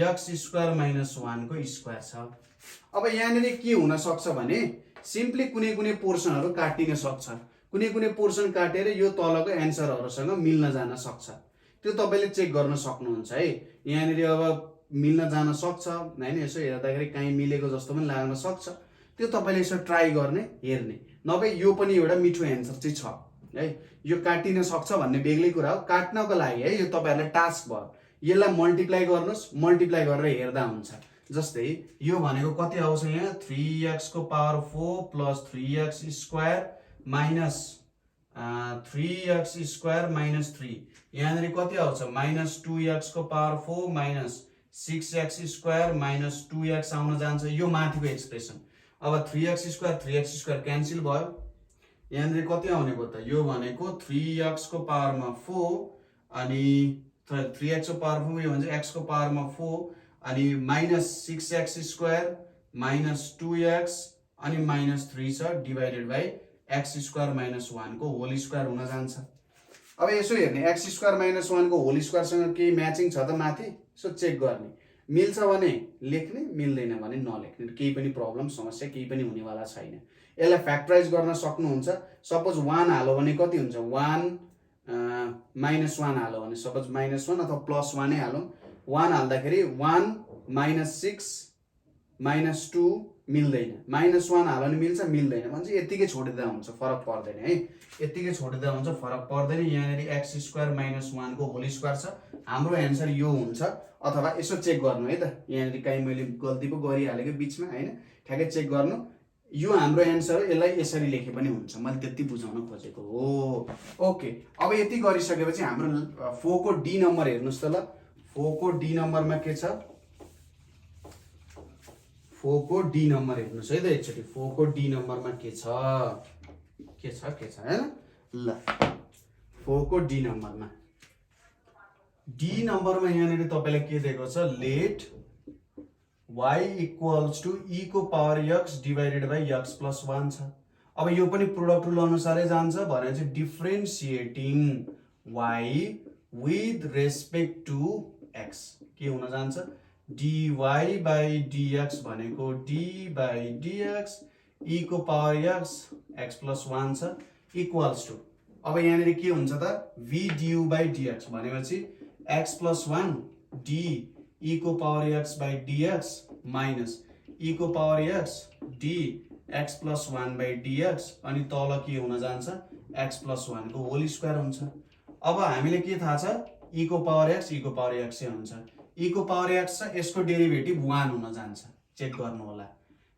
x square minus 1 को स्क्वायर छ। अब यहाँनिर के हुन सक्छ भने सिम्पली कुनै कुनै पोर्सनहरु काटिन सक्छ। कुनै कुनै पोर्सन काटेर यो तलको एन्सरहरुसँग मिल्न जान सक्छ। त्यो तपाईले चेक गर्न सक्नुहुन्छ है। यहाँनिर अब मिल्न जान सक्छ हैन यसो हेर्दाखेरि कहीं मिलेको जस्तो पनि लाग्न सक्छ। त्यो तपाईले यसो ट्राई गर्ने हेर्ने नभए यो पनि एउटा मिठो एन्सर चाहिँ छ है। यो काटिन सक्छ भन्ने बेग्लै कुरा हो। काट्नको लागि है यो तपाईहरुले टास्क भयो। यसलाई मल्टिप्लाई गर्नुस् मल्टिप्लाई गरेर हेर्दा हुन्छ। जस्तै यो भनेको कति आउँछ यहाँ 3x को power 4 plus 3x square minus 3x square minus 3 यहाँनिर कति आउँछ माइनस 2x को power 4 minus 6x square minus 2x आउन जान्छ। यो माथिको एक्सप्रेसन। अब 3x स्क्वायर क्यान्सल भयो। यहाँनिर कति आउने भयो त यो भनेको 3x को पावरमा 4 अनि 3x को पावर 4 यो भन्छ x को पावरमा 4 अनि minus 6x square minus 2x अनि माइनस 3 छ divided by x square minus 1 को होल स्क्वायर हुन जान्छ। अब यसो हेर्ने x स्क्वायर माइनस 1 को होल स्क्वायरसँग केही म्याचिङ छ त माथि सो चेक गर्ने मिल्छ भने लेख्ने मिल्दैन भने नलेख्ने केही पनि प्रब्लम समस्या केही पनि हुनेवाला छैन यसलाई फ्याक्टराइज गर्न सक्नुहुन्छ सपोज 1 हाल्यो भने कति हुन्छ 1 माइनस 1 हाल्यो भने सपोज माइनस 1 अथवा प्लस 1 नै हालौँ 1 हाल्दाखेरि 1 माइनस 6 माइनस 2 मिल्दैन माइनस 1 हाल्यो भने मिल्छ मिल्दैन भने चाहिँ यतिकै छोडिदिँदा हुन्छ फरक पर्दैन है यतिकै छोडिदिँदा हुन्छ फरक पर्दैन यहाँनिर x स्क्वायर माइनस 1 को होल स्क्वायर छ हाम्रो एन्सर यो हुन्छ अथवा यसो चेक गर्नु है त यहाँनिर कहीँ मैले गल्ती पो गरिहालेको बिचमा हैन ठ्याक्कै चेक गर्नु यो हाम्रो एन्सर यसलाई यसरी लेखे पनि हुन्छ मैले त्यति बुझाउन खोजेको हो ओके अब यति गरिसकेपछि हाम्रो 4 को डी नम्बर हेर्नुस् त ल 4 को डी नम्बरमा के छ 4 को डी नम्बर हेर्नुस् है त एकचोटि 4 को डी नम्बरमा के छ हैन ल 4 को डी नम्बरमा यहाँनिर तपाईलाई के दिएको छ let y equals to e को power x divided by x plus 1 छ अब यो पनि प्रोडक्ट रुल अनुसारै जान्छ भने चाहिँ differentiating y with respect to x के हुन जान्छ dy बाइ dx भनेको d बाइ dx e को पावर x प्लस 1 छ इक्वल्स टु अब यहाँनिर के हुन्छ त v du बाइ dx भनेपछि x प्लस 1 d e को power x by dx minus e को power x d x plus 1 by dx अनि तल के हुन जान्छ x प्लस 1 को होल स्क्वायर हुन्छ अब हामीले के थाहा छ e को पावर x हुन्छ e को पावर x छ यसको डेरिभेटिभ 1 हुन जान्छ चेक गर्नु होला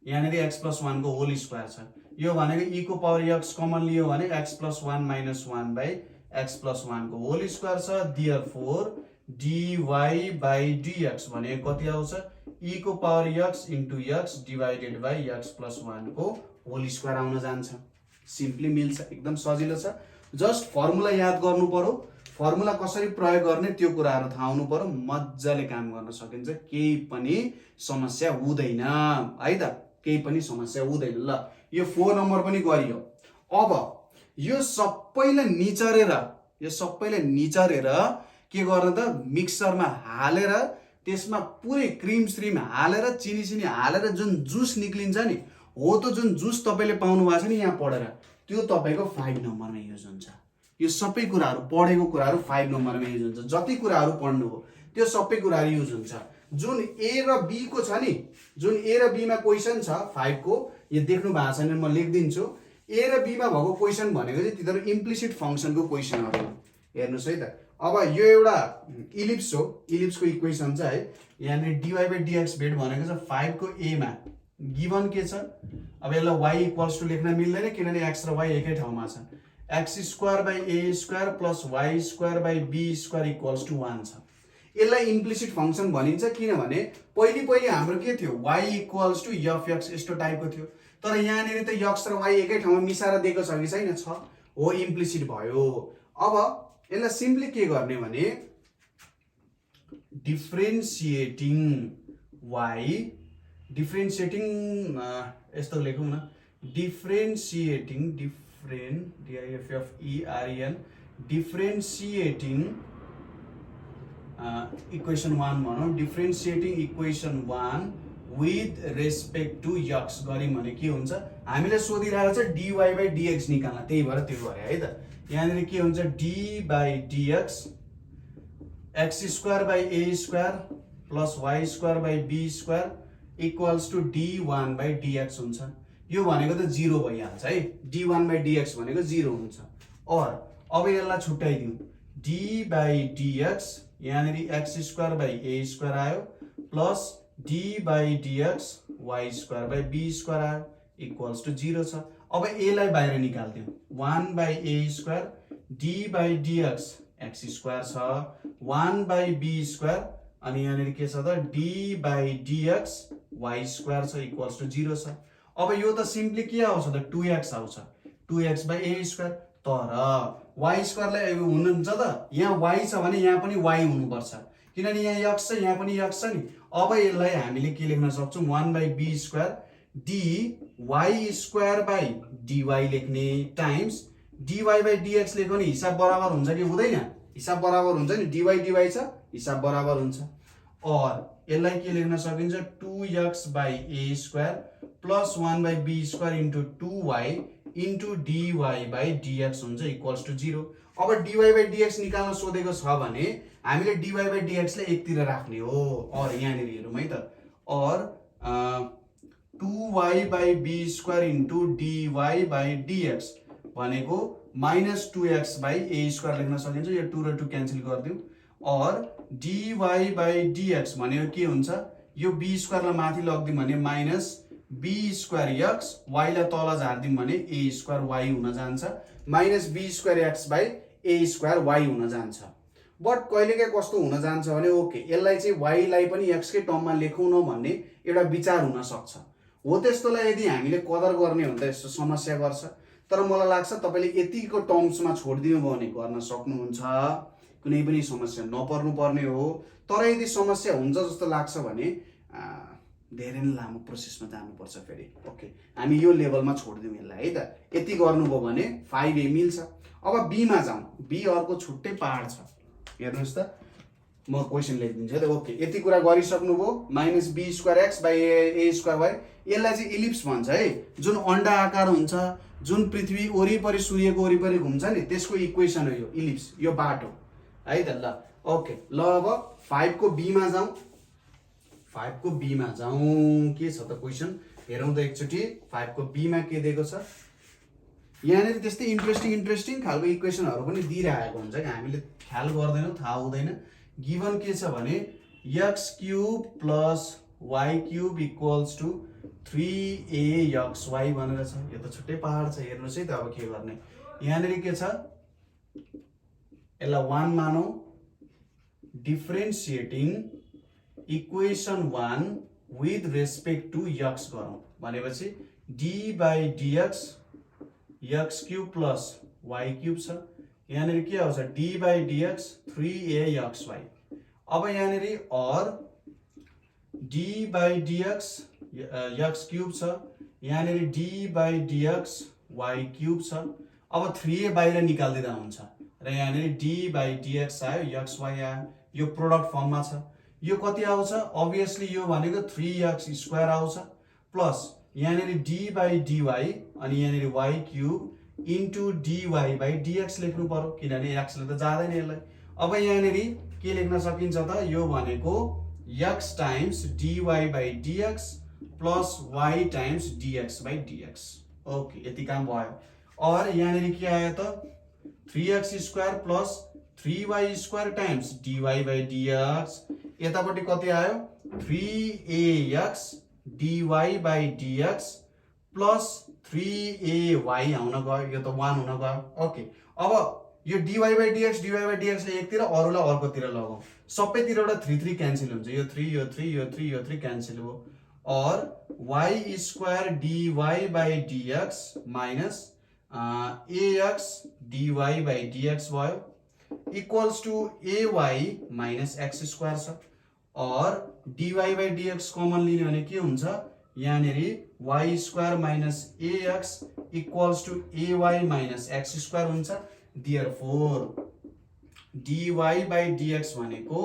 यहाँनिर x प्लस 1 को होल स्क्वायर छ यो भनेको e को पावर x कमन लियो भने x plus 1 minus 1 by x plus 1 को होल स्क्वायर छ देयरफोर dy बाइ dx भनेको कति आउँछ e को power x into x divided by x plus 1 को होल स्क्वायर आउन जान्छ सिम्पली मिल्छ एकदम सजिलो छ जस्ट फर्मुला याद गर्नु पर्यो फर्मुला कसरी प्रयोग गर्ने त्यो कुराहरु थाहा हुनु पर्यो मज्जाले काम गर्न सकिन्छ केही पनि समस्या हुँदैन है त केही पनि समस्या हुँदैन ल यो 4 नम्बर पनि गरियो अब यो सबैलाई निचरेर के गर्न त मिक्सरमा हालेर त्यसमा पुरै क्रीम श्रीम हालेर चिनी हालेर जुन जुस निक्लिन्छ नि हो त जुन जुस तपाईले पाउनु भएको छ नि यहाँ पढेर त्यो तपाईको 5 नम्बरमा युज हुन्छ यो सबै कुराहरु पढेको कुराहरु 5 नम्बरमा युज हुन्छ जति कुराहरु पढ्नु हो त्यो सबै कुराहरु युज हुन्छ जुन ए र बी को छ नि जुन ए र बी मा क्वेशन छ 5 को यो देख्नु भएको छैन म लेख्दिन्छु ए र बी मा भएको क्वेशन भनेको चाहिँ तिनीहरु इम्प्लिसिट फंक्शनको क्वेशनहरु हेर्नुस् है त अब यो एउटा इलिप्स हो इलिप्सको इक्वेसन छ है यहाँ dy बाइ dx भेट भनेको छ 5 को a मा गिवन के छ अब यसलाई y इक्वल्स टु लेख्न मिल्दैन किनभने x र y एकै ठाउँमा छ x square by a square plus y square by b square equals to 1 छ यसलाई इम्प्लिसिट फंक्शन भनिन्छ किनभने पहिले हाम्रो के थियो y इक्वल्स टु f(x) यस्तो टाइपको थियो तर यहाँनिर त x र y एकै ठाउँमा मिसाएर दिएको छ कि छैन छ हो इम्प्लिसिट भयो अब यसलाई सिम्पली के गर्ने भने डिफरेन्सिएटिङ यस्तो लेखौँ न डिफरेन्सिएटिङ इक्वेसन 1 भनौँ differentiating equation 1 with respect to x गऱ्यौँ भने के हुन्छ हामीले सोधिरहेको छ dy बाइ dx निकाल्न त्यही भएर त्यो गरे है त यहाँनिर के हुन्छ d by dx x square by a square plus y square by b square equals to d1 by dx हुन्छ यो भनेको त 0 भइहाल्छ है d1 बाइ dx भनेको 0 हुन्छ और अब यसलाई छुट्याइदिउँ d बाइ dx यहाँनिर x square by a square आयो plus d by dx y square by b square आयो इक्वल्स टु 0 छ अब a लाई बाहिर निकाल्दियौ 1 by a square d by dx x square छ 1 बाइ b स्क्वायर अनि यहाँनिर के छ त d by dx y square छ इक्वल्स टु 0 छ अब यो त सिम्पली के आउँछ त 2x आउँछ 2x बाइ a स्क्वायर तर y स्क्वायर लाई हुनुहुन्छ त यहाँ y छ भने यहाँ पनि y हुनुपर्छ किनभने यहाँ x छ यहाँ पनि x छ नि अब यसलाई हामीले के लेख्न सक्छौं 1 by b square dy square by dy लेख्ने टाइम्स dy by dx लेख्यो भने हिसाब बराबर हुन्छ कि हुँदैन? हिसाब बराबर हुन्छ नि, dy dy छ, हिसाब बराबर हुन्छ। और यसलाई के लेख्न सकिन्छ 2x by a square plus 1 by b square into 2y into dy by dx हुन्छ इक्वल्स टु 0। अब dy by dx निकाल्न सोधेको छ भने हामीले dy by dx ले एकतिर राख्ने हो। और यहाँनिर हेरौँ है त, और 2y by b square into dy by dx भनेको minus 2x by a square लेख्न सकिन्छ। यो 2 र 2 क्यान्सल गरिदिउँ। और dy by dx भनेको के हुन्छ, यो b square लाई माथि लगिदिउँ भने minus b square x, y लाई तल झार्दिउँ भने a square y हुन जान्छ, minus b square x by a square y हुन जान्छ। बट कहिलेकाहीँ कस्तो हुन जान्छ भने ओके यसलाई चाहिँ y लाई पनि x कै टर्ममा लेखौँ न भन्ने एउटा विचार हुन सक्छ। हो त्यस्तोलाई यदि हामीले कदर गर्ने हो भने त यस्तो समस्या गर्छ। तर मलाई लाग्छ तपाईले यतिको टर्म्समा छोडिदिनु भयो भने गर्न सक्नुहुन्छ, कुनै पनि समस्या नपर्नु पर्ने हो। तर यदि समस्या हुन्छ जस्तो लाग्छ भने धेरै नै लामो प्रोसेसमा जानुपर्छ फेरि। ओके हामी यो लेभलमा छोडिदिउँ यसलाई है त। यति गर्नुभयो भने 5a मिल्छ। अब b मा जाउँ। b अर्को छुट्टै पार्ट छ, हेर्नुहोस् त, म क्वेसन लेखिदिन्छु है त। ओके यति कुरा गरिसक्नुभयो, minus b square x by a square y, यसलाई चाहिँ इलिप्स भन्छ है। जुन अन्डा आकार हुन्छ, जुन पृथ्वी वरिपरि सूर्यको वरिपरि घुम्छ नि, त्यसको इक्वेसन हो यो इलिप्स, यो बाटो है त। ल ओके ल अब 5 को b मा जाउँ। 5 को b मा जाउँ, के छ त क्वेसन हेरौँ त एकचोटि। 5 को b मा के दिएको छ, यहाँनिर त्यस्तै इन्ट्रेस्टिङ खालको इक्वेसनहरू पनि दिइरहेको हुन्छ कि हामीले ख्याल गर्दैनौँ, थाहा हुँदैन। गिभन के छ भने x cube plus y cube equals to 3axy भनेर छ। यो त छुट्टै पहाड छ, हेर्नुहोस् है त। अब के गर्ने, यहाँनिर के छ, यसलाई 1 मानौँ, differentiating equation 1 with respect to x गरौँ भनेपछि d by dx x cube plus y cube छ। यहाँनिर के आउँछ d बाई dx 3axy। अब यहाँनिर और d by dx x cube छ, यहाँनिर d by dx y cube छ। अब 3a बाहिर निकाल्दिँदा हुन्छ र यहाँनिर d बाई dx आयो, xy आयो, यो प्रोडक्ट फर्ममा छ। यो कति आउँछ, अभियसली यो भनेको 3x स्क्वायर आउँछ, प्लस यहाँनिर d बाई dy अनि यहाँनिर y cube into dy by dx लेख्नु पर्यो, किनभने x ले त जाँदैन यसलाई। अब यहाँनिर के लेख्न सकिन्छ त, यो भनेको x times dy by dx plus y times dx by dx। Okay यति काम भयो। और यहाँनिर के आयो त, 3x square plus 3y square times dy by dx, यतापट्टि कति आयो 3ax dy by dx plus 3ay आउन गयो, यो त 1 हुन गयो। ओके अब यो dy बाई dx ले एकतिर, अरूलाई अर्कोतिर लगाऊ, सबैतिरबाट 3 क्यान्सल हुन्छ, यो 3 यो 3 यो 3 यो 3 क्यान्सल हो। और y square dy by dx minus ax dy by dx भयो equals to ay minus x square छ। और dy बाई dx कमन लिने भने के हुन्छ, यहाँनिर y square minus ax equals to ay minus x square हुन्छ। देयरफोर dy बाई dx भनेको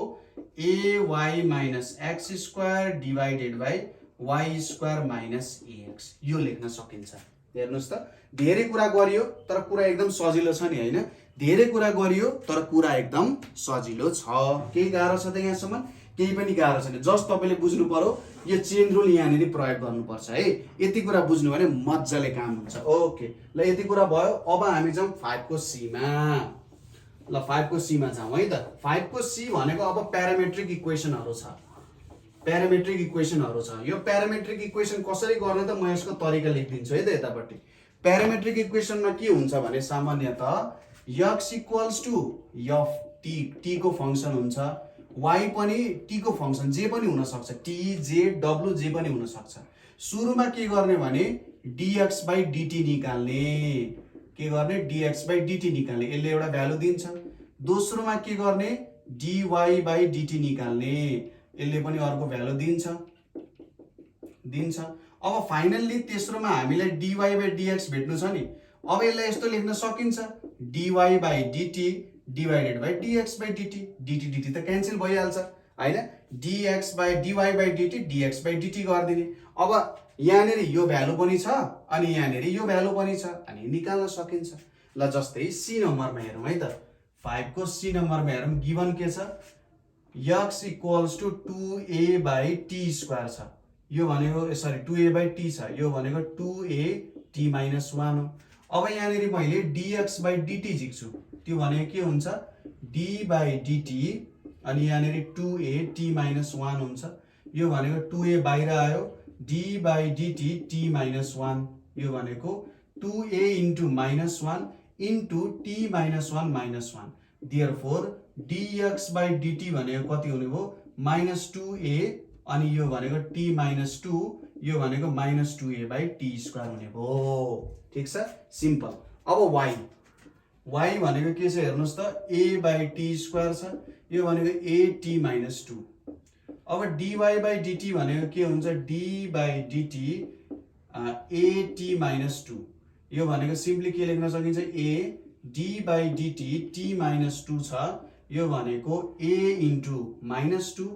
ay minus x square divided by y square minus ax, यो लेख्न सकिन्छ। हेर्नुहोस् त, धेरै कुरा गरियो तर कुरा एकदम सजिलो छ नि, हैन? धेरै कुरा गरियो तर कुरा एकदम सजिलो छ। केही गाह्रो छ त यहाँसम्म? केही पनि गाह्रो छैन। जस्ट तपाईले बुझ्नु पर्यो, यो चेन रुल यहाँनिर प्रयोग गर्नुपर्छ है। यति कुरा बुझ्नु भने मज्जाले काम हुन्छ। ओके ल यति कुरा भयो। अब हामी जाउँ 5 को c मा। ल 5 को c मा जाउँ है त। 5 को c भनेको अब प्यारामेट्रिक इक्वेसनहरु छ। प्यारामेट्रिक इक्वेसनहरु छ। यो प्यारामेट्रिक इक्वेसन कसरी गर्ने त म यसको तरिका लेखिदिन्छु है त यतापट्टि। प्यारामेट्रिक इक्वेसनमा के हुन्छ भने सामान्यतः x equals to f t को फंक्सन हुन्छ, y पनि t को फंक्सन जे पनि हुन सक्छ, t z w जे पनि हुन सक्छ। सुरुमा के गर्ने भने dx बाई dt निकाल्ने, के गर्ने dx बाई dt निकाल्ने, यसले एउटा भ्यालु दिन्छ। दोस्रोमा के गर्ने dy बाई dt निकाल्ने, यसले पनि अर्को भ्यालु दिन्छ। अब फाइनल्ली तेस्रोमा हामीलाई dy बाई dx भेट्नु छ नि। अब यसलाई यस्तो लेख्न सकिन्छ dy/dt divided by dx/dt dt dt त क्यान्सल भइहाल्छ हैन dy/dt dx/dt गरिदिने अब यहाँनेरि यो भ्यालु पनि छ अनि यहाँनेरि यो भ्यालु पनि छ अनि निकाल्न सकिन्छ ल जस्तै सी नम्बरमा हेरौँ है त 5 को सी नम्बरमा हेरौँ गिवन के छ x इक्वल्स टु 2a/t² छ यो भनेको सरी 2a/t छ यो भनेको 2a(t-1) हो अब यहाँनेरि मैले dx/dt झिक्छु त्यो भनेको के हुन्छ d/dt अनि यहाँनेरि 2a(t-1) हुन्छ यो भनेको 2a बाहिर आयो d/dt t-1 यो भनेको 2a into -1 into t-1 -1 therefore dx/dt भनेको कति हुने भयो -2a अनि यो भनेको t-2 यो भनेको -2a/t² हुने भयो ठीक छ सिम्पल अब y भनेको के छ हेर्नुस् त a/t² छ यो भनेको a(t-2) अब dy/dt भनेको के हुन्छ d/dt a(t-2) यो भनेको सिम्पली के लेख्न सकिन्छ a d/dt t-2 छ यो भनेको a into -2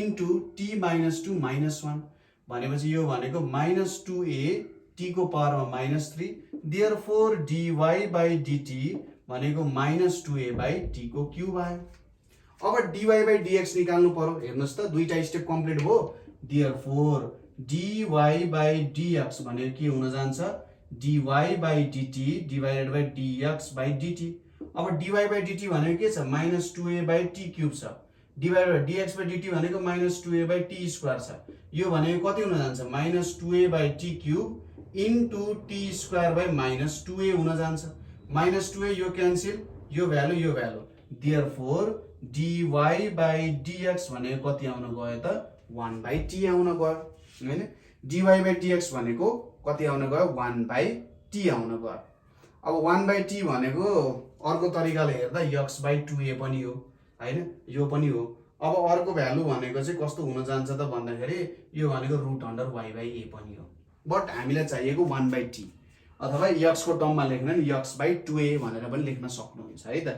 into t-2 -1 भनेपछि यो भनेको -2a t को पावरमा -3 therefore dy/dt भनेको -2a/t को क्युब आयो अब dy/dx निकाल्नु पर्यो हेर्नुस् त दुईटा स्टेप कम्प्लिट भयो therefore dy/dx भनेको के हुन जान्छ dy/dt डिवाइडेड बाइ dx/dt अब dy/dt भनेको के छ -2a/t³ छ डिवाइडेड बाइ dx/dt भनेको -2a/t² छ यो भनेको कति हुन जान्छ -2a/t³ into t²/-2a हुन जान्छ -2a यो क्यान्सल यो भ्यालु therefore dy/dx भनेको कति आउन गयो त 1/t आउन गयो हैन dy/dx भनेको कति आउन गयो 1/t आउन गयो अब 1/t भनेको अर्को तरिकाले हेर्दा x/2a पनि हो हैन यो पनि हो अब अर्को भ्यालु भनेको चाहिँ कस्तो हुन जान्छ त भन्दाखेरि यो भनेको √y/a पनि हो बट हामीलाई चाहिएको 1/t अथवा x को टर्ममा लेख्न नि x/2a भनेर पनि लेख्न सक्नुहुन्छ है त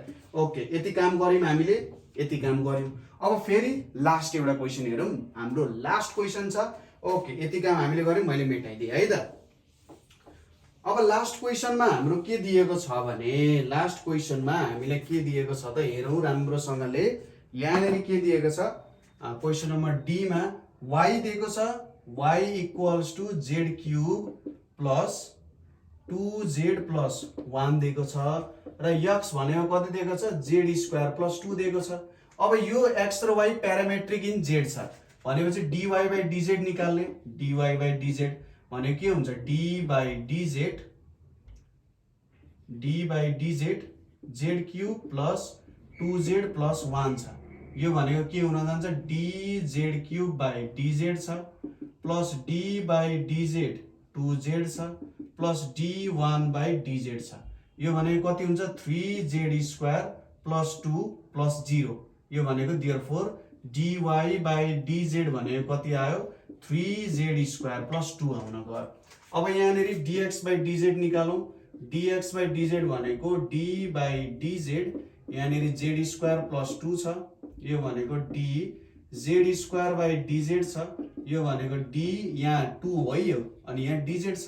ओके यति काम गर्यौं हामीले यति काम गर्यौं अब फेरि लास्ट एउटा क्वेशन हेरौं हाम्रो लास्ट क्वेशन छ ओके यति काम हामीले गर्यौं मैले मेटाइदिए है त अब लास्ट क्वेशनमा हाम्रो के दिएको छ भने लास्ट क्वेशनमा हामीले के दिएको छ त हेरौं राम्रोसँगले यहाँनेरि के दिएको छ क्वेशन नम्बर डी मा y दिएको छ y equals to z³ plus 2z plus 1 दिएको छ र x भनेको कति दिएको छ z² प्लस 2 दिएको छ अब यो x र y प्यारामेट्रिक इन z छ भनेपछि dy/dz निकाल्ने dy/dz भनेको के हुन्छ ddz z³ plus 2z plus 1 छ यो भनेको के हुन जान्छ dz³ छ प्लस d/dz 2z छ प्लस d1/dz छ यो भनेको कति हुन्छ 3z² प्लस 2 प्लस 0 यो भनेको therefore dy/dz भनेको कति आयो 3z² प्लस 2 आउन गयो अब यहाँनेरि dx/dz निकालौं dx/dz भनेको d/dz यहाँनेरि z² प्लस 2 छ यो भनेको dz²/dz छ यो भनेको d यहाँ 2 हो यो अनि यहाँ dz छ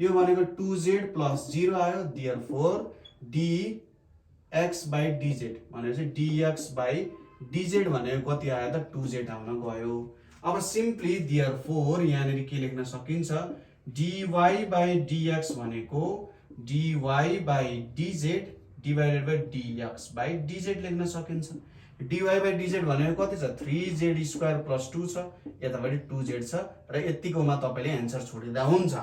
यो भनेको 2z प्लस 0 आयो therefore dx/dz भनेपछि dx/dz भनेको कति आयो त 2z आउन गयो अब सिम्पली therefore यहाँनेरि के लेख्न सकिन्छ dy/dx भनेको dy/dz डिवाइडेड बाइ dx/dz लेख्न सकिन्छ dy/dz भनेको कति छ 3z² प्लस 2 छ यतापटि 2z छ र यतिकोमा तपाईले आन्सर छोडिदा हुन्छ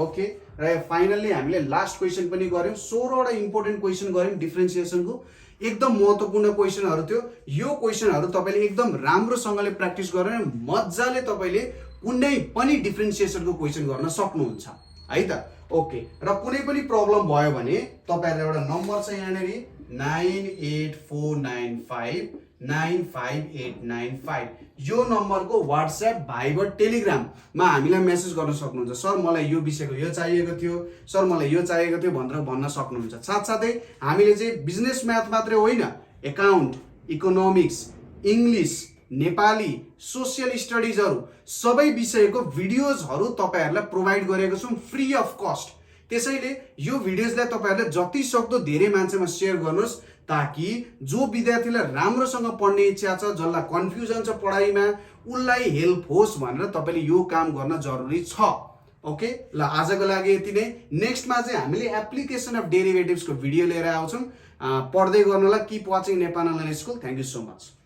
ओके र फाइनली हामीले लास्ट क्वेशन पनि गर्यौं 16 वटा इम्पोर्टेन्ट क्वेशन गर्यौं डिफरेन्सिएसनको एकदम महत्त्वपूर्ण क्वेशनहरु थियो यो क्वेशनहरु तपाईले एकदम राम्रोसँगले प्र्याक्टिस गरेर मज्जाले तपाईले कुनै पनि डिफरेन्सिएसनको क्वेशन गर्न सक्नुहुन्छ है त ओके र कुनै पनि प्रब्लम भयो भने तपाईहरुलाई एउटा नम्बर छ यहाँनेरि 98495 95895 यो नम्बरको व्हाट्सएप, भाइबर, टेलिग्राममा हामीलाई मेसेज गर्न सक्नुहुन्छ। सर मलाई यो विषयको यो चाहिएको थियो, सर मलाई यो चाहिएको थियो भनेर भन्न सक्नुहुन्छ। साथसाथै हामीले चाहिँ बिजनेस म्याथ मात्रै होइन, account, economics, English, Nepali, social स्टडिजहरू सबै विषयको भिडियोजहरू तपाईहरुलाई प्रोभाइड गरेको छौं फ्री अफ कस्ट। त्यसैले यो भिडियोजलाई तपाईहरुले जति सक्दो धेरै मान्छेमा शेयर गर्नुहोस्, ताकि जो विद्यार्थीलाई राम्रोसँग पढ्ने इच्छा छ, जसलाई कन्फ्युजन छ पढाइमा, उनलाई हेल्प होस् भनेर तपाईले यो काम गर्न जरुरी छ। ओके, ल आजको लागि यति नै। नेक्स्टमा चाहिँ हामीले एप्लिकेसन अफ डेरिभेटिभ्सको भिडियो लिएर आउँछौं। पढ्दै गर्नुलाई। Keep watching Nepal online school. Thank you so much.